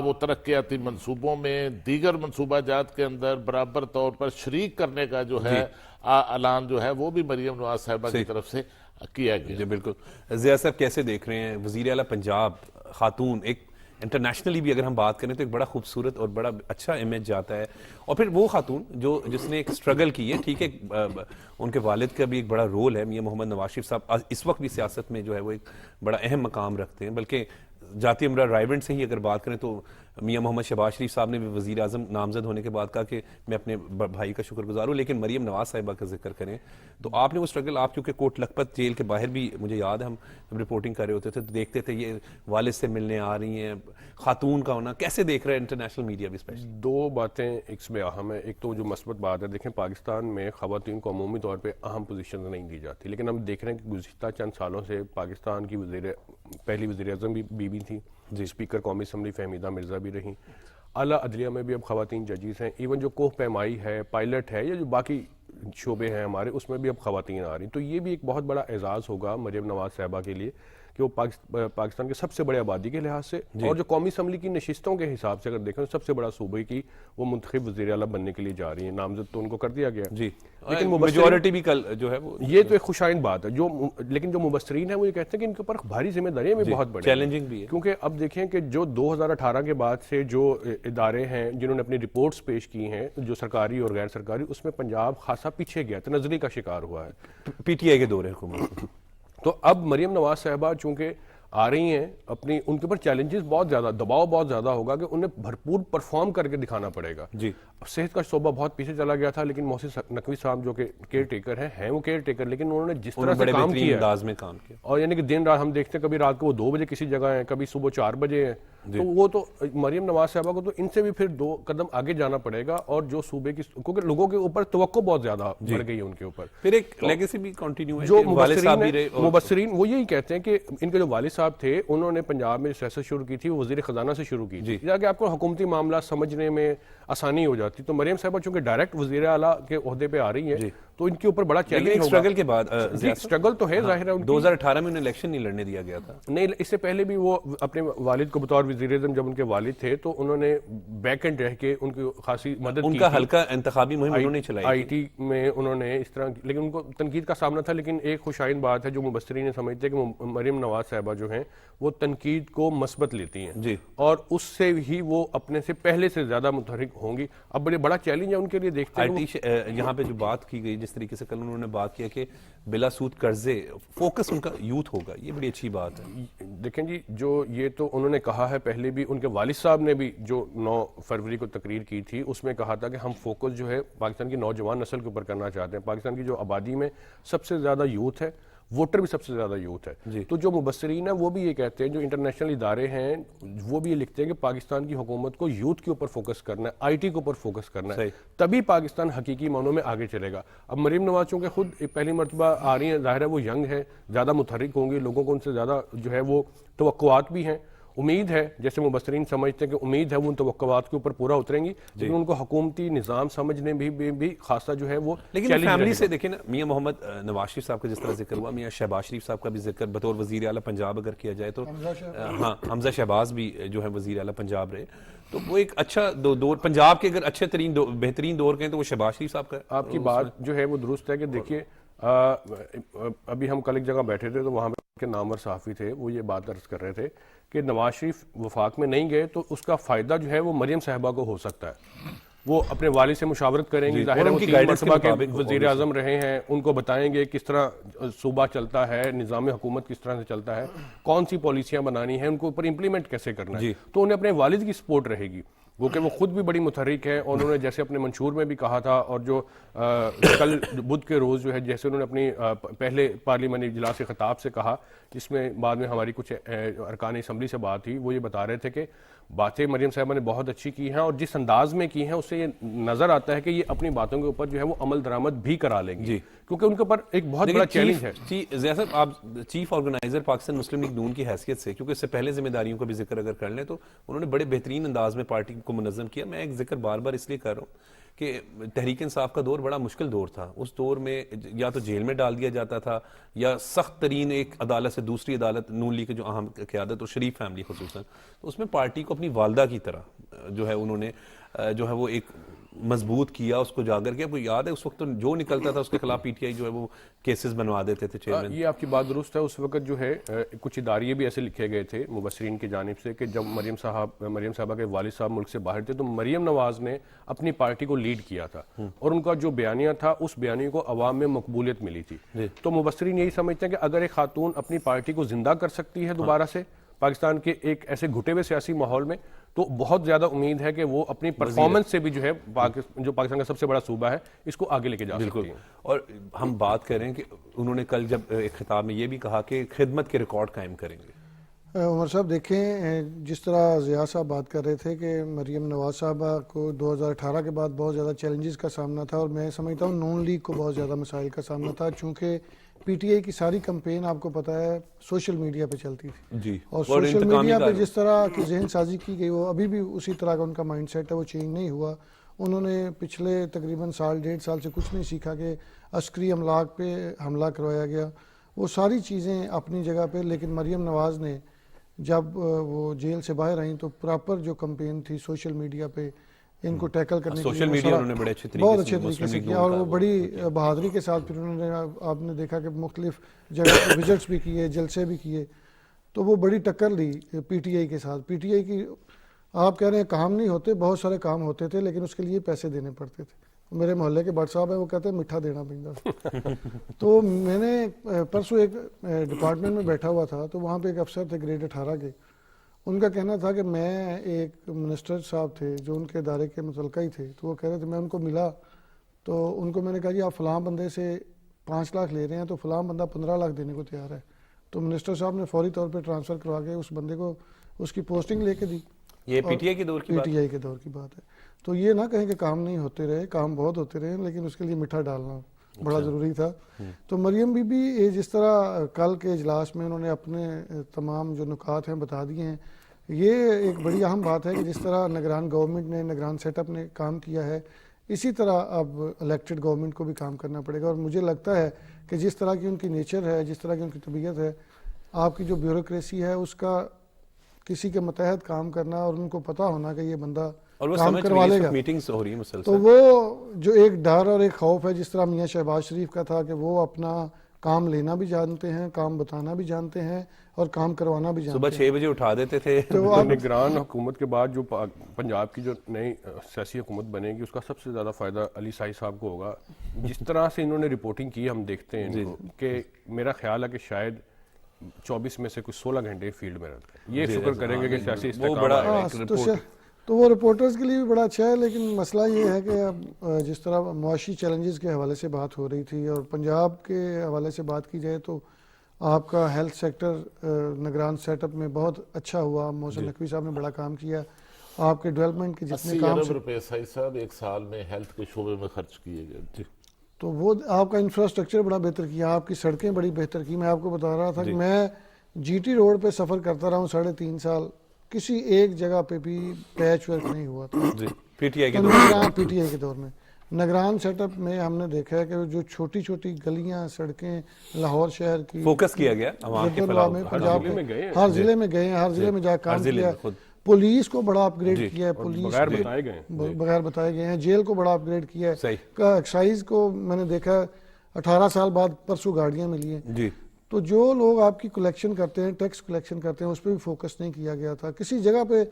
وہ ترقیاتی منصوبوں میں, دیگر منصوبہ جات کے اندر برابر طور پر شریک کرنے کا جو ہے اعلان جو ہے وہ بھی مریم نواز صاحبہ کی طرف سے کیا گیا. جی بالکل. ضیاء صاحب کیسے دیکھ رہے ہیں وزیر اعلیٰ پنجاب خاتون, ایک انٹرنیشنلی بھی اگر ہم بات کریں تو ایک بڑا خوبصورت اور بڑا اچھا امیج جاتا ہے, اور پھر وہ خاتون جس نے ایک سٹرگل کی ہے, ٹھیک ہے ان کے والد کا بھی ایک بڑا رول ہے, میاں محمد نواز شریف صاحب اس وقت بھی سیاست میں جو ہے وہ ایک بڑا اہم مقام رکھتے ہیں. بلکہ جاتی امراء رائیونڈ سے ہی اگر بات کریں تو میاں محمد شہباز شریف صاحب نے بھی وزیر اعظم نامزد ہونے کے بعد کہا کہ میں اپنے بھائی کا شکر گزار ہوں. لیکن مریم نواز صاحبہ کا ذکر کریں تو آپ نے وہ سٹرگل, آپ کیونکہ کوٹ لکھپت جیل کے باہر بھی مجھے یاد ہے ہم رپورٹنگ کر رہے ہوتے تھے تو دیکھتے تھے یہ والد سے ملنے آ رہی ہیں, خاتون کا ہونا کیسے دیکھ رہے ہیں انٹرنیشنل میڈیا بھی اسپیشلی؟ 2 باتیں اس میں اہم ہیں. ایک تو جو مثبت بات ہے, دیکھیں پاکستان میں خواتین کو عمومی طور پہ اہم پوزیشن نہیں دی جاتی, لیکن ہم دیکھ رہے ہیں کہ گزشتہ چند سالوں سے پاکستان کی پہلی وزیر اعظم بھی بیوی تھی, اسپیکر قومی اسمبلی فہمیدہ مرزا بھی رہیں, اعلیٰ عدلیہ میں بھی اب خواتین ججز ہیں, ایون جو کوہ پیمائی ہے, پائلٹ ہے, یا جو باقی شعبے ہیں ہمارے اس میں بھی اب خواتین آ رہی ہیں. تو یہ بھی ایک بہت بڑا اعزاز ہوگا مریم نواز صاحبہ کے لیے کہ وہ پاکستان کے سب سے بڑے آبادی کے لحاظ سے اور جو قومی اسمبلی کی نشستوں کے حساب سے اگر دیکھیں سب سے بڑا صوبے کی وہ منتخب وزیر اعلیٰ بننے کے لیے جا رہی ہیں. نامزد تو ان کو کر دیا گیا, لیکن میجورٹی بھی کل جو ہے وہ, یہ تو ایک خوشائن بات ہے. لیکن جو مبصرین ہیں وہ یہ کہتے ہیں کہ ان کے اوپر بھاری ذمہ داریاں بھی بہت بڑی چیلنجنگ بھی ہے, کیونکہ اب دیکھیں کہ جو 2018 کے بعد سے جو ادارے ہیں جنہوں نے اپنی رپورٹس پیش کی ہیں جو سرکاری اور غیر سرکاری, اس میں پنجاب خاصا پیچھے گیا, تنزلی کا شکار ہوا ہے PTI کے دور حکومت. تو اب مریم نواز صاحبہ چونکہ آ رہی ہیں اپنی, ان کے اوپر چیلنجز بہت زیادہ, دباؤ بہت زیادہ ہوگا کہ انہیں بھرپور پرفارم کر کے دکھانا پڑے گا. صحت کا شعبہ بہت پیچھے چلا گیا تھا, لیکن محسن نقوی صاحب جو کہ کیئر ٹیکر ہیں وہ کیئر ٹیکر, لیکن انہوں نے جس طرح سے کام کیا انداز میں کام کیا, اور یعنی کہ دن رات ہم دیکھتے ہیں کبھی رات کو وہ 2 بجے کسی جگہ ہیں, کبھی صبح 4 بجے ہیں, تو وہ تو مریم نواز صاحبہ کو تو ان سے بھی پھر 2 قدم آگے جانا پڑے گا. اور جو صوبے کی, کیونکہ لوگوں کے اوپر توقع بہت زیادہ بڑھ گئی ہے ان کے اوپر, پھر ایک لیگیسی بھی کنٹینیو ہے. جو مبصرین وہ یہی کہتے ہیں کہ ان کے جو والد صاحب تھے انہوں نے پنجاب میں سیاست شروع کی تھی, وہ وزیر خزانہ سے شروع کی تھی, تاکہ آپ کو حکومتی معاملات سمجھنے میں آسانی ہو جاتی. تو مریم صاحبہ چونکہ ڈائریکٹ وزیر اعلیٰ کے عہدے پہ آ رہی ہیں تو ان کے اوپر بڑا چیلنج ہوگا. اسٹرگل کے بعد اسٹرگل تو ہے ظاہر ہے, 2018 میں انہیں الیکشن نہیں لڑنے دیا گیا تھا. نہیں, اس سے پہلے بھی وہ اپنے والد کو بطور وزیر اعظم جب ان کے والد تھے تو انہوں نے بیک اینڈ رہ کے ان کی خاصی مدد کی. ان کا حلقہ انتخابی مہم انہوں نے چلائی, IT میں انہوں نے اس طرح, لیکن ان کو تنقید کا سامنا تھا. لیکن ایک خوشائن بات ہے جو مبصرین سمجھتے ہیں کہ مریم نواز صاحبہ جو ہیں وہ تنقید کو مثبت لیتی ہیں اور اس سے ہی وہ اپنے سے پہلے سے زیادہ متحرک ہوں گی. اب بڑا چیلنج ہے ان کے لیے. دیکھتے ہیں یہاں پہ جو بات کی گئی جس طریقے سے کل انہوں نے بات کیا کہ بلا سود قرضے، فوکس ان کا یوتھ ہوگا، یہ بڑی اچھی بات ہے۔ دیکھیں جی، جو یہ تو انہوں نے کہا ہے، پہلے بھی ان کے والد صاحب نے بھی جو 9 فروری کو تقریر کی تھی اس میں کہا تھا کہ ہم فوکس جو ہے پاکستان کی نوجوان نسل کے اوپر کرنا چاہتے ہیں۔ پاکستان کی جو آبادی میں سب سے زیادہ یوتھ ہے، ووٹر بھی سب سے زیادہ یوتھ ہے، تو جو مبصرین ہیں وہ بھی یہ کہتے ہیں، جو انٹرنیشنل ادارے ہیں وہ بھی یہ لکھتے ہیں کہ پاکستان کی حکومت کو یوتھ کے اوپر فوکس کرنا ہے، آئی ٹی کے اوپر فوکس کرنا ہے، تبھی پاکستان حقیقی معنوں میں آگے چلے گا۔ اب مریم نواز چونکہ خود پہلی مرتبہ آ رہی ہیں، ظاہر ہے وہ ینگ ہے، زیادہ متحرک ہوں گی، لوگوں کو ان سے زیادہ جو ہے وہ توقعات بھی ہیں، امید ہے، جیسے مبصرین سمجھتے ہیں کہ امید ہے وہ ان توقعات کے اوپر پورا اتریں گی، لیکن ان کو حکومتی نظام سمجھنے بھی خاصا جو ہے وہ لیکن فیملی سے دیکھیں نا، میاں محمد نواز شریف صاحب کا جس طرح ذکر ہوا، میاں شہباز شریف صاحب کا بھی ذکر بطور وزیر اعلیٰ پنجاب اگر کیا جائے تو ہاں، حمزہ شہباز بھی جو ہے وزیر اعلیٰ پنجاب رہے، تو وہ ایک اچھا دور پنجاب کے اگر اچھے ترین بہترین دور کہیں تو وہ شہباز شریف صاحب کا۔ آپ کی بات جو ہے وہ درست ہے کہ دیکھیے، ابھی ہم کل ایک جگہ بیٹھے تھے تو وہاں کے نامور صحافی تھے، وہ یہ بات عرض کر رہے تھے کہ نواز شریف وفاق میں نہیں گئے تو اس کا فائدہ جو ہے وہ مریم صاحبہ کو ہو سکتا ہے، وہ اپنے والد سے مشاورت کریں گے، ظاہر ہے وہ 3 مرتبہ کے وزیر اعظم رہے ہیں، ان کو بتائیں گے کس طرح صوبہ چلتا ہے، نظام حکومت کس طرح سے چلتا ہے، کون سی پالیسیاں بنانی ہیں، ان کو اوپر امپلیمنٹ کیسے کرنا ہے، تو انہیں اپنے والد کی سپورٹ رہے گی، وہ کہ وہ خود بھی بڑی متحرک ہے، اور انہوں نے جیسے اپنے منشور میں بھی کہا تھا، اور جو کل بدھ کے روز جو ہے جیسے انہوں نے اپنی پہلے پارلیمانی اجلاس کے خطاب سے کہا، جس میں بعد میں ہماری کچھ ارکان اسمبلی سے بات ہوئی، وہ یہ بتا رہے تھے کہ باتیں مریم صاحبہ نے بہت اچھی کی ہیں، اور جس انداز میں کی ہیں اس سے یہ نظر آتا ہے کہ یہ اپنی باتوں کے اوپر جو ہے وہ عمل درآمد بھی کرا لیں گے، کیونکہ ان کے اوپر ایک بہت بڑا چیلنج ہے۔ زیاد صاحب، آپ چیف آرگنائزر پاکستان مسلم لیگ نون کی حیثیت سے، کیونکہ اس سے پہلے ذمہ داریوں کا بھی ذکر اگر کر لیں تو انہوں نے بڑے بہترین انداز میں پارٹی کو منظم کیا۔ میں ایک ذکر بار بار اس لیے کر رہا ہوں کہ تحریک انصاف کا دور بڑا مشکل دور تھا، اس دور میں یا تو جیل میں ڈال دیا جاتا تھا یا سخت ترین ایک عدالت سے دوسری عدالت، نون لیگ کی جو اہم قیادت اور شریف فیملی خصوصاً، تو اس میں پارٹی کو اپنی والدہ کی طرح جو ہے انہوں نے جو ہے وہ ایک مضبوط کیا اس کو جا کر کے۔ آپ کو یاد ہے اس وقت تو جو نکلتا تھا اس کے خلاف پی ٹی آئی جو ہے وہ کیسز بنوا دیتے تھے چیئرمین۔ یہ آپ کی بات درست ہے، اس وقت جو ہے کچھ اداریے بھی ایسے لکھے گئے تھے مبصرین کی جانب سے کہ جب مریم صاحبہ کے والد صاحب ملک سے باہر تھے تو مریم نواز نے اپنی پارٹی کو لیڈ کیا تھا، اور ان کا جو بیانیہ تھا اس بیانیے کو عوام میں مقبولیت ملی تھی، تو مبصرین یہی سمجھتے ہیں کہ اگر ایک خاتون اپنی پارٹی کو زندہ کر سکتی ہے دوبارہ سے پاکستان کے ایک ایسے گھٹے ہوئے سیاسی ماحول میں، تو بہت زیادہ امید ہے کہ وہ اپنی پرفارمنس سے بھی جو ہے جو پاکستان کا سب سے بڑا صوبہ ہے اس کو آگے لے کے جا سکتی ہیں۔ اور ہم بات کریں کہ انہوں نے کل جب ایک خطاب میں یہ بھی کہا کہ خدمت کے ریکارڈ قائم کریں گے۔ عمر صاحب دیکھیں، جس طرح ضیاء صاحب بات کر رہے تھے کہ مریم نواز صاحبہ کو 2018 کے بعد بہت زیادہ چیلنجز کا سامنا تھا، اور میں سمجھتا ہوں نون لیگ کو بہت زیادہ مسائل کا سامنا تھا، چونکہ پی ٹی آئی کی ساری کمپین آپ کو پتہ ہے سوشل میڈیا پہ چلتی تھی، اور سوشل میڈیا پہ جس طرح کی ذہن سازی کی گئی وہ ابھی بھی اسی طرح کا ان کا مائنڈ سیٹ ہے، وہ چینج نہیں ہوا۔ انہوں نے پچھلے تقریباً 1.5 سال سے کچھ نہیں سیکھا کہ عسکری املاک پہ حملہ کروایا گیا، وہ ساری چیزیں اپنی جگہ پہ، لیکن مریم نواز نے جب وہ جیل سے باہر آئیں تو پراپر جو کمپین تھی سوشل میڈیا پہ ان کو ٹیکل کرنے کے لیے بہت اچھے طریقے سے کیا، اور وہ بڑی بہادری کے ساتھ پھر انہوں نے، آپ نے دیکھا کہ مختلف جگہ پہ وزٹس بھی کیے، جلسے بھی کیے، تو وہ بڑی ٹکر لی پی ٹی آئی کے ساتھ۔ پی ٹی آئی کی آپ کہہ رہے ہیں کام نہیں ہوتے، بہت سارے کام ہوتے تھے لیکن اس کے لیے پیسے دینے پڑتے تھے۔ میرے محلے کے بٹ صاحب ہیں، وہ کہتے ہیں میٹھا دینا پڑتا۔ تو میں نے پرسوں ایک ڈپارٹمنٹ میں بیٹھا ہوا تھا، تو وہاں پہ ایک افسر تھے گریڈ 18 کے، ان کا کہنا تھا کہ میں ایک منسٹر صاحب تھے جو ان کے ادارے کے متعلقہ ہی تھے، تو وہ کہہ رہے تھے، میں ان کو ملا تو ان کو میں نے کہا جی آپ فلاں بندے سے 5 لاکھ لے رہے ہیں تو فلاں بندہ 15 لاکھ دینے کو تیار ہے، تو منسٹر صاحب نے فوری طور پہ ٹرانسفر کروا کے اس بندے کو اس کی پوسٹنگ لے کے دی۔ یہ پی ٹی آئی کے دور کی بات، پی ٹی آئی کے دور کی بات ہے۔ تو یہ نہ کہیں کہ کام نہیں ہوتے رہے، کام بہت ہوتے رہے، لیکن اس کے لیے میٹھا ڈالنا بڑا ضروری تھا۔ تو مریم بی بی جس طرح کل کے اجلاس میں انہوں نے اپنے تمام جو نکات ہیں بتا دیے ہیں، یہ ایک بڑی اہم بات ہے کہ جس طرح نگران گورنمنٹ نے، نگران سیٹ اپ نے کام کیا ہے، اسی طرح اب الیکٹڈ گورنمنٹ کو بھی کام کرنا پڑے گا۔ اور مجھے لگتا ہے کہ جس طرح کی ان کی نیچر ہے، جس طرح کی ان کی طبیعت ہے، آپ کی جو بیوروکریسی ہے اس کا کسی کے متحد کام کرنا، اور ان کو پتہ ہونا کہ یہ بندہ کام کروا لے گا، میٹنگز ہو رہی ہیں مسلسل، تو وہ جو ایک ڈر اور ایک خوف ہے، جس طرح میاں شہباز شریف کا تھا کہ وہ اپنا کام لینا بھی جانتے ہیں, کام بتانا بھی جانتے ہیں اور کام کروانا بھی جانتے صبح ہیں. 6 بجے اٹھا دیتے تھے. تو نگران حکومت کے بعد جو پنجاب کی جو نئی سیاسی حکومت بنے گی اس کا سب سے زیادہ فائدہ علی سائی صاحب کو ہوگا. جس طرح سے انہوں نے رپورٹنگ کی ہم دیکھتے ہیں ان کو کہ میرا خیال ہے کہ شاید 24 میں سے کچھ 16 گھنٹے فیلڈ میں رہتے ہیں. یہ شکر کریں گے کہ سیاسی استحکام آئے. تو وہ رپورٹرز کے لیے بھی بڑا اچھا ہے, لیکن مسئلہ یہ ہے کہ اب جس طرح معاشی چیلنجز کے حوالے سے بات ہو رہی تھی اور پنجاب کے حوالے سے بات کی جائے تو آپ کا ہیلتھ سیکٹر نگران سیٹ اپ میں بہت اچھا ہوا. محسن نقوی صاحب نے بڑا کام کیا. آپ کے ڈیولپمنٹ کے جتنے 80 کام ارب روپے سائی صاحب ایک سال میں ہیلتھ کے شعبے میں خرچ کیے گئے. تو وہ آپ کا انفراسٹرکچر بڑا بہتر کیا, آپ کی سڑکیں بڑی بہتر کی. میں آپ کو بتا رہا تھا کہ میں جی ٹی روڈ پہ سفر کرتا رہا ہوں 3.5 سال, کسی ایک جگہ پہ بھی پیچ ورک نہیں ہوا تھا. پی ٹی آئی کے پی ٹی آئی کے دور میں نگران سیٹ اپ میں ہم نے دیکھا ہے کہ جو چھوٹی چھوٹی گلیاں سڑکیں لاہور شہر کی فوکس کیا گیا عوام کے فلاح و پنجاب میں ہر ضلع میں گئے ہیں, ہر ضلع میں جا کام کیا. پولیس کو بڑا اپ گریڈ کیا ہے, پولیس بغیر بتائے گئے ہیں. جیل کو بڑا اپ گریڈ کیا ہے. ایکسائز کو میں نے دیکھا 18 سال بعد پرسوں گاڑیاں ملی ہیں. تو جو لوگ آپ کی کلیکشن کرتے ہیں, ٹیکس کلیکشن کرتے ہیں, اس پہ بھی فوکس نہیں کیا گیا تھا. کسی جگہ پہ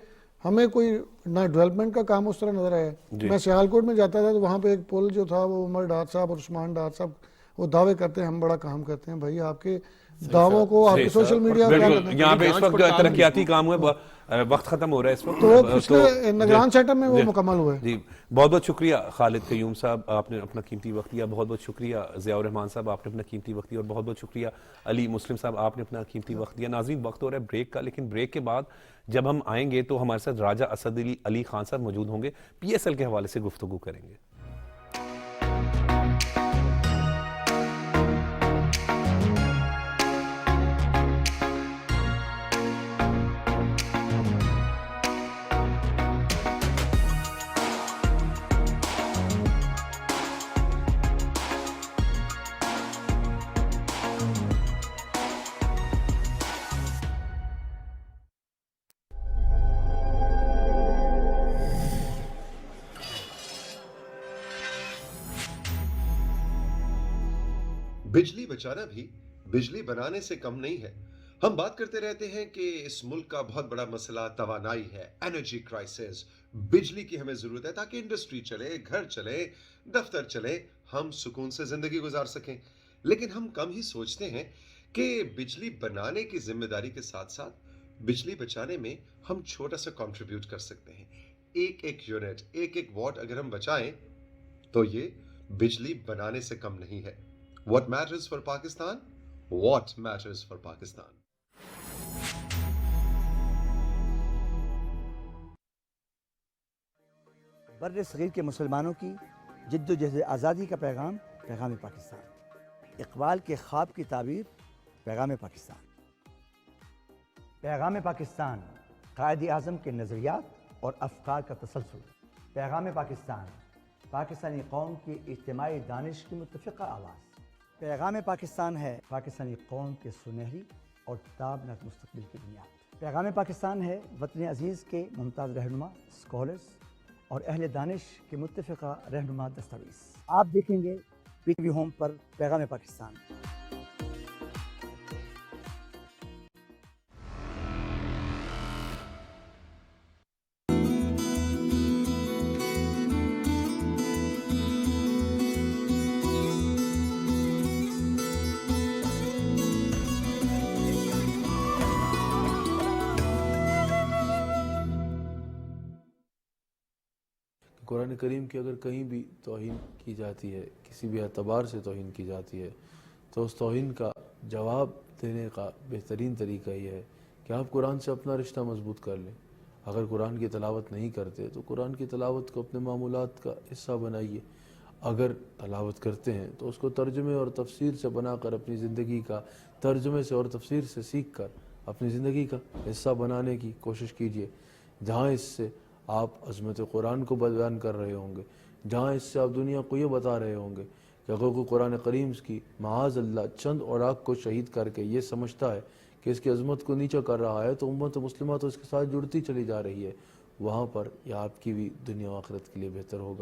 ہمیں کوئی نہ ڈیولپمنٹ کا کام اس طرح نظر آیا. میں سیالکوٹ میں جاتا تھا تو وہاں پہ ایک پل جو تھا وہ عمر ڈار صاحب اور عثمان ڈار صاحب وہ دعوے کرتے ہیں ہم بڑا کام کرتے ہیں. بھائی آپ کے دعووں کو آپ کے سوشل میڈیا یہاں پہ اس وقت ترقیاتی کام ہوئے, وقت ختم ہو رہا ہے اس وقت. تو پچھلے نگران سیٹ اپ میں وہ مکمل ہوا ہے. جی بہت بہت شکریہ خالد قیوم صاحب, آپ نے اپنا قیمتی وقت دیا. بہت بہت شکریہ ضیاء الرحمان صاحب, آپ نے اپنا قیمتی وقت دیا. اور بہت بہت شکریہ علی مسلم صاحب, آپ نے اپنا قیمتی وقت دیا. ناظرین وقت ہو رہا ہے بریک کا, لیکن بریک کے بعد جب ہم آئیں گے تو ہمارے ساتھ راجہ اسد علی خان صاحب موجود ہوں گے, پی ایس ایل کے حوالے سے گفتگو کریں گے. بجلی بچانا بھی بجلی بنانے سے کم نہیں ہے. ہم بات کرتے رہتے ہیں کہ اس ملک کا بہت بڑا مسئلہ توانائی ہے, انرجی کرائسس. بجلی کی ہمیں ضرورت ہے تاکہ انڈسٹری چلے, گھر چلے, دفتر چلے, ہم سکون سے زندگی گزار سکیں. لیکن ہم کم ہی سوچتے ہیں کہ بجلی بنانے کی ذمہ داری کے ساتھ ساتھ بجلی بچانے میں ہم چھوٹا سا کنٹریبیوٹ کر سکتے ہیں. ایک یونٹ, ایک واٹ اگر ہم بچائیں تو یہ بجلی بنانے سے کم نہیں ہے. What matters for Pakistan? What matters for Pakistan? بر صغیر کے مسلمانوں کی جد و جہد آزادی کا پیغام, پیغام پاکستان. اقبال کے خواب کی تعبیر, پیغام پاکستان. پیغام پاکستان قائد اعظم کے نظریات اور افکار کا تسلسل. پیغام پاکستان پاکستانی قوم کی اجتماعی دانش کی متفقہ آواز. پیغام پاکستان ہے پاکستانی قوم کے سنہری اور تابناک مستقبل کی بنیاد. پیغام پاکستان ہے وطن عزیز کے ممتاز رہنما, اسکالرز اور اہل دانش کے متفقہ رہنما دستاویز. آپ دیکھیں گے پی ٹی وی ہوم پر پیغام پاکستان. قرآن کریم کی اگر کہیں بھی توہین کی جاتی ہے, کسی بھی اعتبار سے توہین کی جاتی ہے, تو اس توہین کا جواب دینے کا بہترین طریقہ یہ ہے کہ آپ قرآن سے اپنا رشتہ مضبوط کر لیں. اگر قرآن کی تلاوت نہیں کرتے تو قرآن کی تلاوت کو اپنے معمولات کا حصہ بنائیے. اگر تلاوت کرتے ہیں تو اس کو ترجمے اور تفسیر سے بنا کر اپنی زندگی کا, ترجمے سے اور تفسیر سے سیکھ کر اپنی زندگی کا حصہ بنانے کی کوشش کیجیے. جہاں اس سے آپ عظمت قرآن کو بیان کر رہے ہوں گے, جہاں اس سے آپ دنیا کو یہ بتا رہے ہوں گے کہ اگر کوئی قرآن کریم کی معاذ اللہ چند اوراق کو شہید کر کے یہ سمجھتا ہے کہ اس کی عظمت کو نیچا کر رہا ہے تو امت مسلمہ تو اس کے ساتھ جڑتی چلی جا رہی ہے, وہاں پر یہ آپ کی بھی دنیا و آخرت کے لیے بہتر ہوگا.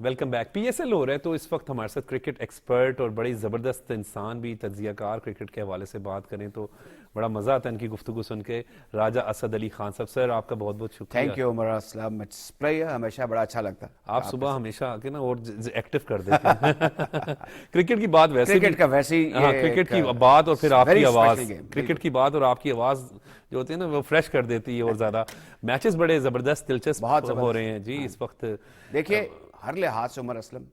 Welcome back. P S L ہو رہا ہے تو اس وقت ہمارے ساتھ کرکٹ ایکسپرٹ اور بڑی زبردست انسان بھی, تجزیہ کار کرکٹ کے حوالے سے بات کریں تو بڑا مزہ آتا ہے ان کی گفتگو سن کے. راجہ اسد علی خان صاحب, سر آپ کا بہت بہت شکریہ. Thank you Umar Islam, match player ہمیشہ بڑا اچھا لگتا ہے. آپ صبح ہمیشہ آ کے نا اور ایکٹیو کر دیتے ہیں. کرکٹ کی بات ویسے کرکٹ کا ویسے ہی کرکٹ کی بات اور پھر آپ کی very آواز, special game. کرکٹ کی بات اور آپ کی آواز جو ہوتی ہے نا وہ فریش کر دیتی ہے اور زیادہ. میچز بڑے زبردست دلچسپ ہو رہے ہیں جی اس وقت. دیکھیے ہر لحاظ سے عمر اسلم,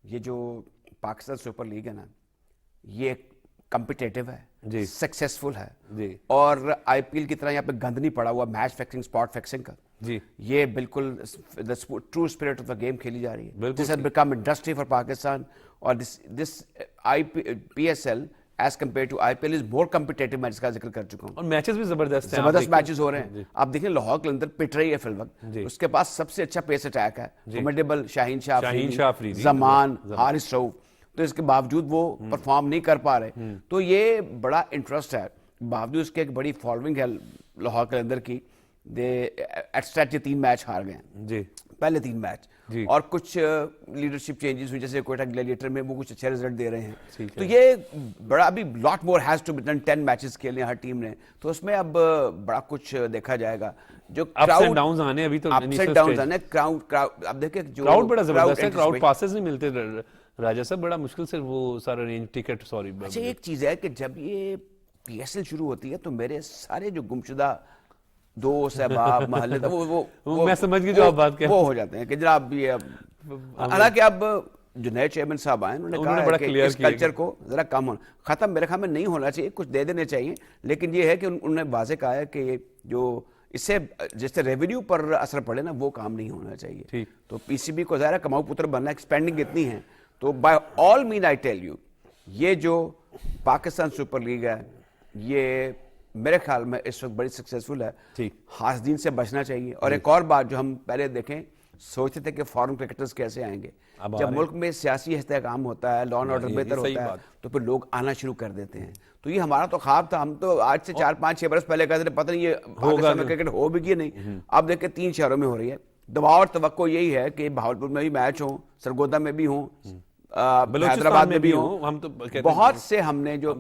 یہ جو پاکستان سپر لیگ ہے نا, یہ کمپٹیٹو ہے جی, سکسیسفل ہے جی, اور آئی پی ایل کی طرح یہاں پہ گند نہیں پڑا ہوا میچ فکسنگ, اسپاٹ فکسنگ کا. جی یہ بالکل true spirit of the game کھیلی جا رہی ہے. This has become industry for Pakistan, اور this P S L as compared to I P L is more competitive. میں اس کا ذکر کر چکا ہوں, اور میچز بھی زبردست ہیں, زبردست میچز ہو رہے ہیں. آپ دیکھیں لاہور کے اندر پٹ رہی ہے فی الوقت, اس کے پاس سب سے اچھا پیس اٹیک ہے, فارمیڈیبل شاہین شاہ افریدی, زمان, حارث رؤوف, تو اس کے باوجود وہ پرفارم نہیں کر پا رہے. تو یہ بڑا انٹرسٹ ہے, باوجود اس کے ایک بڑی فالوئنگ ہے لاہور کے اندر کی. دے ایکسٹریٹ یہ 3 میچ ہار گئے ہیں جی, پہلے 3 میچ, اور کچھ لیڈرشپ چینجز ہوئی جیسے کوئٹہ گلیڈیٹر میں وہ کچھ اچھے رزلٹ دے رہے ہیں. تو یہ بڑا ابھی lot more has to be done. 10 matches کھیلے ہر ٹیم نے, تو اس میں اب بڑا کچھ دیکھا جائے گا. جو اپس اینڈ ڈاؤنز آنے ابھی تو اپس اینڈ ڈاؤنز آنے, کراؤڈ اب دیکھیں جو کراؤڈ بڑا زبردست ہے, کراؤڈ پاسز نہیں ملتے راجہ صاحب, بڑا مشکل سے وہ سارا رینج ٹکٹ. سوری اچھا ایک چیز ہے کہ جب یہ پی ایس ایل شروع ہوتی ہے تو میرے سارے جو گمشدہ دوست احباب محلے وہ میں سمجھ گئی جو آپ بات کہہ, وہ ہو جاتے ہیں کہ جناب یہ حالانکہ اب جو نئے چیئرمین صاحب آئے انہوں نے کہا ہے کہ اس کلچر کو ذرا کم ہونا ختم میرے خیال میں نہیں ہونا چاہیے, کچھ دے دینے چاہیے. لیکن یہ ہے کہ انہوں نے واضح کہا ہے کہ جو اس سے جس سے ریونیو پر اثر پڑے نا وہ کام نہیں ہونا چاہیے. تو پی سی بی کو ظاہر ہے کماؤ پتر بننا, ایکسپینڈنگ اتنی ہے. تو by all means I tell you, یہ جو پاکستان سپر لیگ ہے یہ میرے خیال میں اس وقت بڑی سکسیسفل ہے. حاسدین سے بچنا چاہیے. اور ایک اور بات جو ہم پہلے دیکھیں سوچتے تھے کہ فارن کرکٹرز کیسے آئیں گے, جب ملک میں سیاسی استحکام ہوتا ہے, لا اینڈ آرڈر بہتر ہوتا ہے, تو پھر لوگ آنا شروع کر دیتے ہیں. تو یہ ہمارا تو خواب تھا, ہم تو آج سے 4-5-6 برس پہلے کہتے تھے پتہ نہیں یہ پاکستان میں کرکٹ ہو بھی کہ نہیں. اب دیکھیں 3 شہروں میں ہو رہی ہے. دباؤ اور توقع یہی ہے کہ بہاولپور میں بھی میچ ہوں, سرگودا میں بھی ہوں, حیدرآباد میں بھی ہوں, ہم تو بہت سے ہم نے جو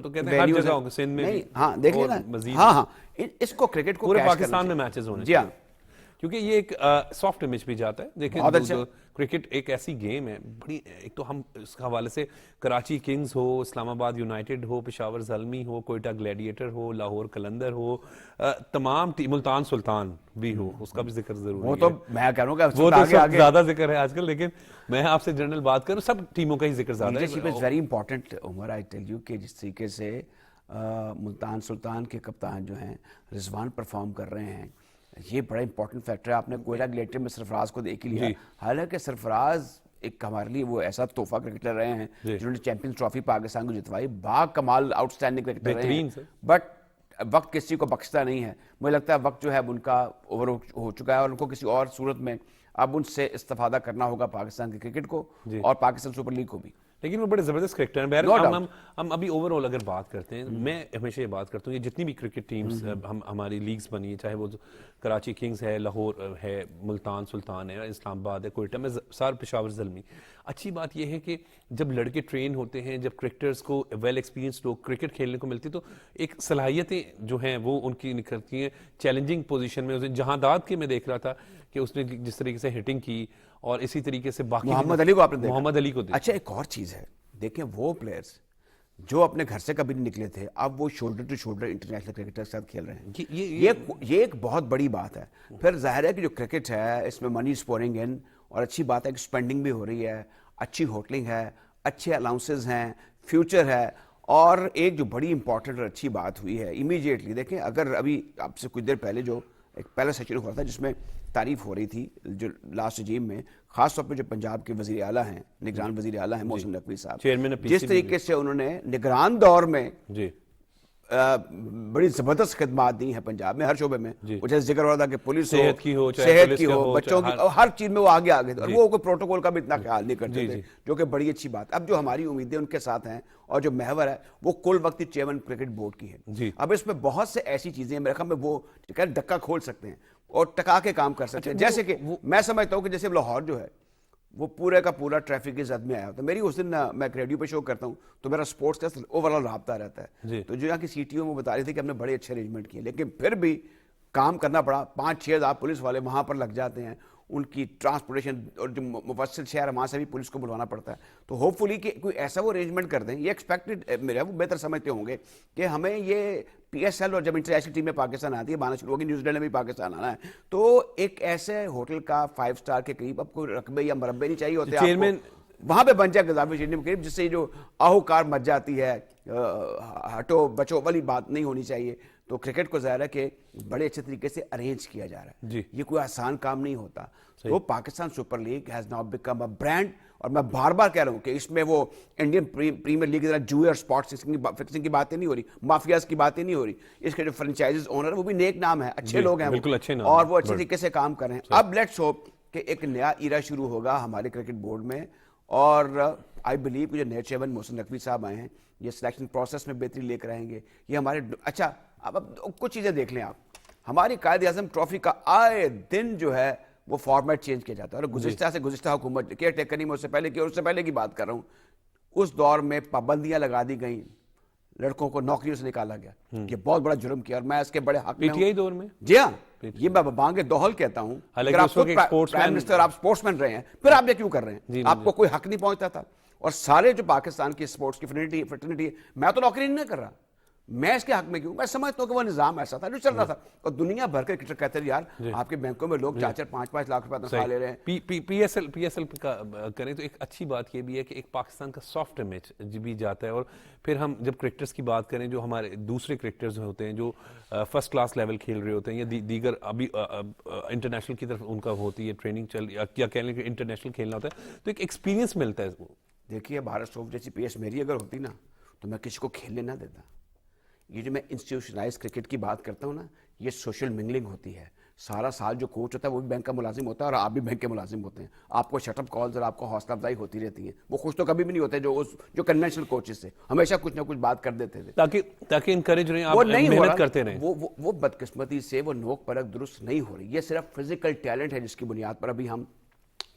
ہاں دیکھ لینا. ہاں ہاں اس کو کرکٹ کو پورے پاکستان میں میچز ہونے جی ہاں, کیونکہ یہ ایک سافٹ امیج بھی جاتا ہے. دیکھیں کرکٹ ایک ایسی گیم ہے بڑی, ایک تو ہم اس کے حوالے سے کراچی کنگز ہو, اسلام آباد یونائٹڈ ہو, پشاور زلمی ہو, کوئٹہ گلیڈیٹر ہو, لاہور قلندر ہو, تمام ملتان سلطان بھی ہو, اس کا بھی ذکر ضروری ہے. وہ تو میں کہہ رہا ہوں کہ وہ تو زیادہ ذکر ہے آج کل, لیکن میں آپ سے جنرل بات کروں سب ٹیموں کا ہی ذکر زیادہ ہے. Leadership is very important Umar, I tell you کہ جس طریقے سے ملتان سلطان کے کپتان جو ہیں رضوان پرفارم کر رہے ہیں, یہ بڑا امپورٹنٹ فیکٹر ہے. آپ نے کوئٹہ گلیڈیٹر میں سرفراز کو دیکھ ہی لیا. حالانکہ سرفراز ایک ہمارے لیے وہ ایسا تحفہ کرکٹر رہے ہیں جنہوں نے چیمپئنز ٹرافی پاکستان کو جتوائی, با کمال آؤٹ اسٹینڈنگ کرکٹر رہے ہیں. بٹ وقت کسی کو بخشتا نہیں ہے. مجھے لگتا ہے وقت جو ہے ان کا اوور ہو چکا ہے, اور ان کو کسی اور صورت میں اب ان سے استفادہ کرنا ہوگا پاکستان کے کرکٹ کو اور پاکستان سپر لیگ کو بھی. لیکن وہ بڑے زبردست کرکٹر ہیں. بہرحال ہم ابھی اوور آل اگر بات کرتے ہیں, میں ہمیشہ یہ بات کرتا ہوں, یہ جتنی بھی کرکٹ ٹیمز ہماری لیگز بنی ہیں, چاہے وہ کراچی کنگز ہے, لاہور ہے, ملتان سلطان ہے, اسلام آباد ہے, کوئٹہ میں, سار پشاور زلمی, اچھی بات یہ ہے کہ جب لڑکے ٹرین ہوتے ہیں, جب کرکٹرز کو ویل ایکسپیرینس لوگ کرکٹ کھیلنے کو ملتی, تو ایک صلاحیتیں جو ہیں وہ ان کی نکلتی ہیں چیلنجنگ پوزیشن میں. جہاں داد کے میں دیکھ رہا تھا کہ اس نے جس طریقے سے ہٹنگ کی, اور اسی طریقے سے باقی محمد علی کو آپ نے دیکھا, محمد علی کو دیکھا. اچھا ایک اور چیز ہے, دیکھیں وہ پلیئرز جو اپنے گھر سے کبھی نہیں نکلے تھے, اب وہ shoulder to shoulder international cricketer کے ساتھ کھیل رہے ہیں. یہ ایک بہت بڑی بات ہے. پھر ظاہر ہے کہ جو کرکٹ ہے اس میں منی از پورنگ ان, اور اچھی بات ہے کہ اسپینڈنگ بھی ہو رہی ہے, اچھی ہوٹلنگ ہے, اچھے الاؤنسز ہیں, فیوچر ہے. اور ایک جو بڑی امپورٹنٹ اور اچھی بات ہوئی ہے امیڈیٹلی, دیکھیں اگر ابھی آپ سے کچھ دیر پہلے جو ایک پہلا سیشن ہوا تھا جس میں تعریف ہو رہی تھی جو لاسٹ رجیم میں, خاص طور پہ جو پنجاب کے وزیر اعلیٰ ہیں, نگران وزیر اعلیٰ ہیں محسن نقوی صاحب, جس طریقے سے انہوں نے نگران دور میں بڑی زبردست خدمات دی ہیں پنجاب میں ہر شعبے میں. جیسے ذکر ہو رہا تھا کہ پولیس صحت کی ہو, بچوں کی, ہر چیز میں وہ آگے تھے, اور وہ کوئی پروٹوکول کا بھی اتنا خیال نہیں کرتے تھے, جو کہ بڑی اچھی بات. اب جو ہماری امیدیں ان کے ساتھ ہیں, اور جو محور ہے وہ کل وقتی چیئرمین کرکٹ بورڈ کی ہے. اب اس میں بہت سے ایسی چیزیں ہیں میرے خیال میں وہ ڈکا کھول سکتے ہیں اور ٹکا کے کام کر سکتے ہیں. جیسے کہ میں سمجھتا ہوں کہ جیسے لاہور جو ہے وہ پورے کا پورا ٹریفک کی زد میں آیا ہوتا ہے. میری اس دن میں ریڈیو پہ شو کرتا ہوں تو میرا سپورٹس کا اوور آل رابطہ رہتا ہے. تو جو یہاں کی سی ٹی او میں بتا رہی تھی کہ ہم نے بڑے اچھے ارینجمنٹ کیے, لیکن پھر بھی کام کرنا پڑا. 5-6 ہزار پولیس والے وہاں پر لگ جاتے ہیں, ان کی ٹرانسپورٹیشن اور جو مفصل شہر ہے وہاں سے بھی پولیس کو بلوانا پڑتا ہے. تو ہوپ فلی کہ کوئی ایسا وہ ارینجمنٹ کر دیں, یہ ایکسپیکٹڈ میرا وہ بہتر سمجھتے ہوں گے کہ ہمیں یہ پی ایس ایل اور جب انٹرنیشنل ٹیم میں پاکستان آتی ہے, بانا شروع ہوگی, نیوزی لینڈ میں بھی پاکستان آنا ہے, تو ایک ایسے ہوٹل کا 5 اسٹار کے قریب اب کوئی رقبے یا مربے نہیں چاہیے ہوتے آپ کو, وہاں پہ بن جائے گزافی اسٹیڈیم کے قریب, جس سے جو آہوکار مچ جاتی ہے, ہٹو بچو والی بات نہیں ہونی چاہیے. تو کرکٹ کو ظاہر ہے کہ بڑے اچھے طریقے سے ارینج کیا جا رہا ہے, یہ کوئی آسان کام نہیں ہوتا. تو Pakistan super league has now become a brand, اور میں بار بار کہہ رہا ہوں کہ اس میں وہ انڈین پریمیئر لیگ کی طرح جوئے اور اسپاٹس فکسنگ کی باتیں نہیں ہو رہی, مافیاز کی باتیں نہیں ہو رہی. اس کے جو فرنچائزز اونر ہیں وہ بھی نیک نام ہے, اچھے لوگ ہیں اور وہ اچھے طریقے سے کام کر رہے ہیں. اب لیٹس ہوپ کہ ایک نیا ایرا شروع ہوگا ہمارے کرکٹ بورڈ میں, اور آئی بلیو کہ جو نئے چیئرمین محسن نقوی صاحب آئے ہیں یہ سلیکشن پروسیس میں بہتری لے کر آئیں گے. یہ ہمارے اچھا اب کچھ چیزیں دیکھ لیں آپ, ہماری قائد اعظم ٹرافی کا آئے دن جو ہے وہ فارمیٹ چینج کیا جاتا ہے, اور گزشتہ حکومت کیئر ٹیکر نہیں, میں اس سے پہلے کی اور اس سے پہلے کی بات کر رہا ہوں, اس دور میں پابندیاں لگا دی گئیں, لڑکوں کو نوکریوں سے نکالا گیا, یہ بہت بڑا جرم کیا, اور میں اس کے بڑے حق میں ہوں. دور میں جی ہاں, یہ میں بانگ دوہل کہتا ہوں, اگر آپ پرائم منسٹر, آپ اسپورٹس مین رہے ہیں, پھر آپ یہ کیوں کر رہے ہیں؟ آپ کو کوئی حق نہیں پہنچتا تھا. اور سارے جو پاکستان کی اسپورٹس کی فٹرنیٹی, میں تو نوکری نہیں کر رہا, میں اس کے حق میں کیوں؟ میں سمجھتا ہوں کہ وہ نظام ایسا تھا جو چل رہا تھا, اور دنیا بھر کے کرکٹر کہتے ہیں یار آپ کے بینکوں میں لوگ 4-5 لاکھ روپے تنخواہ لے رہے ہیں. پی ایس ایل کا کریں تو ایک اچھی بات یہ بھی ہے کہ ایک پاکستان کا سافٹ امیج بھی جاتا ہے. اور پھر ہم جب کرکٹرز کی بات کریں, جو ہمارے دوسرے کرکٹرز ہوتے ہیں جو فرسٹ کلاس لیول کھیل رہے ہوتے ہیں, یا دیگر ابھی انٹرنیشنل کی طرف ان کا ہوتی ہے ٹریننگ چل, یا کہہ لیں کہ انٹرنیشنل کھیلنا ہوتا ہے, تو ایک ایکسپیرینس ملتا ہے. دیکھیے بھارت سوف جیسی پی ایس میری اگر ہوتی نا تو میں کسی کو کھیلنے نہ دیتا. یہ جو میں انسٹیٹیوشنلائز کرکٹ کی بات کرتا ہوں نا, یہ سوشل منگلنگ ہوتی ہے. سارا سال جو کوچ ہوتا ہے وہ بھی بینک کا ملازم ہوتا ہے, اور آپ بھی بینک کے ملازم ہوتے ہیں. آپ کو شٹ اپ کالز اور آپ کو حوصلہ افزائی ہوتی رہتی ہے. وہ خوش تو کبھی بھی نہیں ہوتے جو کنونشنل کوچز سے ہمیشہ کچھ نہ کچھ بات کر دیتے تھے تاکہ انکریج رہیں, آپ محنت کرتے رہیں. وہ بدقسمتی سے وہ نوک پرک درست نہیں ہو رہی. یہ صرف فزیکل ٹیلنٹ ہے جس کی بنیاد پر ابھی ہم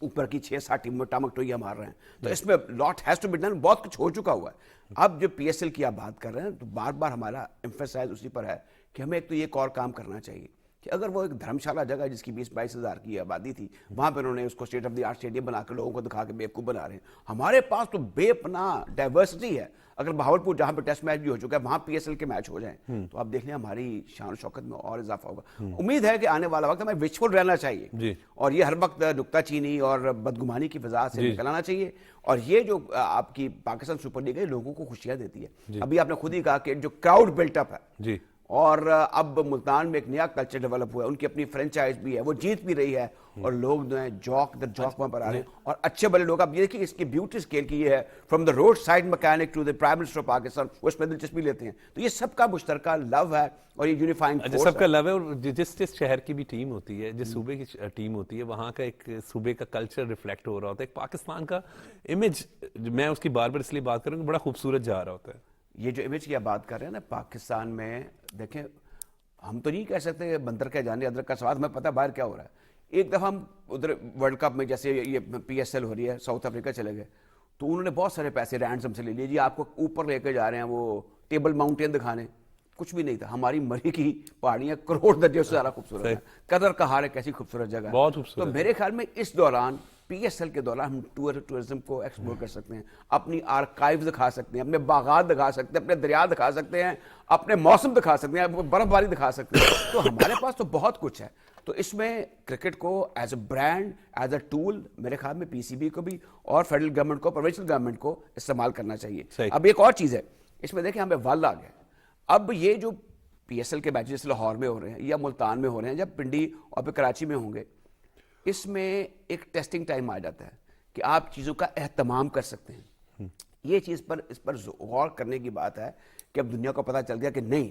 اوپر کی 6-7 ٹیموں ٹامکٹوئیاں مار رہے ہیں. تو اس میں لاٹ ہیز ٹو بی ڈن, بہت کچھ ہو چکا ہوا ہے. اب جو پی ایس ایل کی آپ بات کر رہے ہیں تو بار بار ہمارا ایمفیسائز اسی پر ہے کہ ہمیں ایک تو یہ ایک اور کام کرنا چاہیے کہ اگر وہ ایک دھرمشالہ جگہ جس کی 20-22 ہزار کی آبادی تھی, وہاں پہ انہوں نے اس کو state of the art stadium بنا کے لوگوں کو دکھا کے بیوقوف بنا رہے ہیں. ہمارے پاس تو بے پناہ ڈائیورسٹی ہے. اگر بہاولپور جہاں پہ ٹیسٹ میچ بھی ہو چکا ہے وہاں پی ایس ایل کے میچ ہو جائیں تو آپ دیکھ لیں ہماری شان و شوکت میں اور اضافہ ہوگا. امید ہے کہ آنے والا وقت ہمیں وچفل رہنا چاہیے, اور یہ ہر وقت نکتہ چینی اور بدگمانی کی فضا سے نکل آنا چاہیے. اور یہ جو آپ کی پاکستان سپر لیگ ہے لوگوں کو خوشیاں دیتی ہے. ابھی آپ نے خود ہی کہا کہ جو کراؤڈ بلٹ اپ ہے, اور اب ملتان میں ایک نیا کلچر ڈیولپ ہوا ہے, ان کی اپنی فرنچائز بھی ہے, وہ جیت بھی رہی ہے, اور لوگ جو ہیں جوک وہاں پر آ رہے ہیں, اور اچھے بڑے لوگ. اب یہ دیکھیے اس کی بیوٹی اسکیل کی یہ ہے, from the roadside mechanic to the prime minister of Pakistan, وہ اس میں دلچسپی لیتے ہیں. تو یہ سب کا مشترکہ لو ہے, اور یہ یونیفائنگ فورس سب کا لو ہے. اور جس شہر کی بھی ٹیم ہوتی ہے, جس صوبے کی ٹیم ہوتی ہے, وہاں کا ایک صوبے کا کلچر ریفلیکٹ ہو رہا ہوتا ہے. ایک پاکستان کا امیج, میں اس کی بار بار اس لیے بات کروں کہ بڑا خوبصورت جا رہا ہوتا ہے. یہ جو امیج کی آپ بات کر رہے ہیں نا پاکستان میں, دیکھیں ہم تو نہیں کہہ سکتے بندر کا جانے ادرک کا سواد, ہمیں پتہ باہر کیا ہو رہا ہے. ایک دفعہ ہم ادھر ورلڈ کپ میں جیسے یہ پی ایس ایل ہو رہی ہے, ساؤتھ افریقہ چلے گئے, تو انہوں نے بہت سارے پیسے رینڈم سے لے لیے, جی آپ کو اوپر لے کے جا رہے ہیں وہ ٹیبل ماؤنٹین دکھانے. کچھ بھی نہیں تھا. ہماری مری کی پہاڑیاں کروڑ درجے سے زیادہ خوبصورت ہے. قدر کہار ہے کیسی خوبصورت جگہ ہے, بہت خوبصورت. تو میرے خیال میں اس دوران پی ایس ایل کے دوران ہم ٹورزم کو ایکسپلور کر سکتے ہیں, اپنی آرکائیوز دکھا سکتے ہیں, اپنے باغات دکھا سکتے ہیں, اپنے دریا دکھا سکتے ہیں, اپنے موسم دکھا سکتے ہیں, برف باری دکھا سکتے ہیں. تو ہمارے پاس تو بہت کچھ ہے. تو اس میں کرکٹ کو as a brand, as a tool, میرے خیال میں پی سی بی کو بھی اور فیڈرل گورنمنٹ کو, پروونشل گورنمنٹ کو استعمال کرنا چاہیے. اب ایک اور چیز ہے اس میں, دیکھیں ہمیں وال آ گیا. اب یہ جو پی ایس ایل کے میچ جیسے لاہور میں ہو رہے ہیں یا ملتان میں ہو رہے ہیں, جب پنڈی اور پھر کراچی میں ہوں گے, اس میں ایک ٹیسٹنگ ٹائم آ جاتا ہے کہ آپ چیزوں کا اہتمام کر سکتے ہیں. یہ چیز پر اس پر غور کرنے کی بات ہے کہ اب دنیا کو پتہ چل گیا کہ نہیں,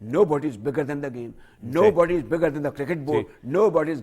Nobody is bigger than the game. Nobody is bigger than the cricket board. Nobody is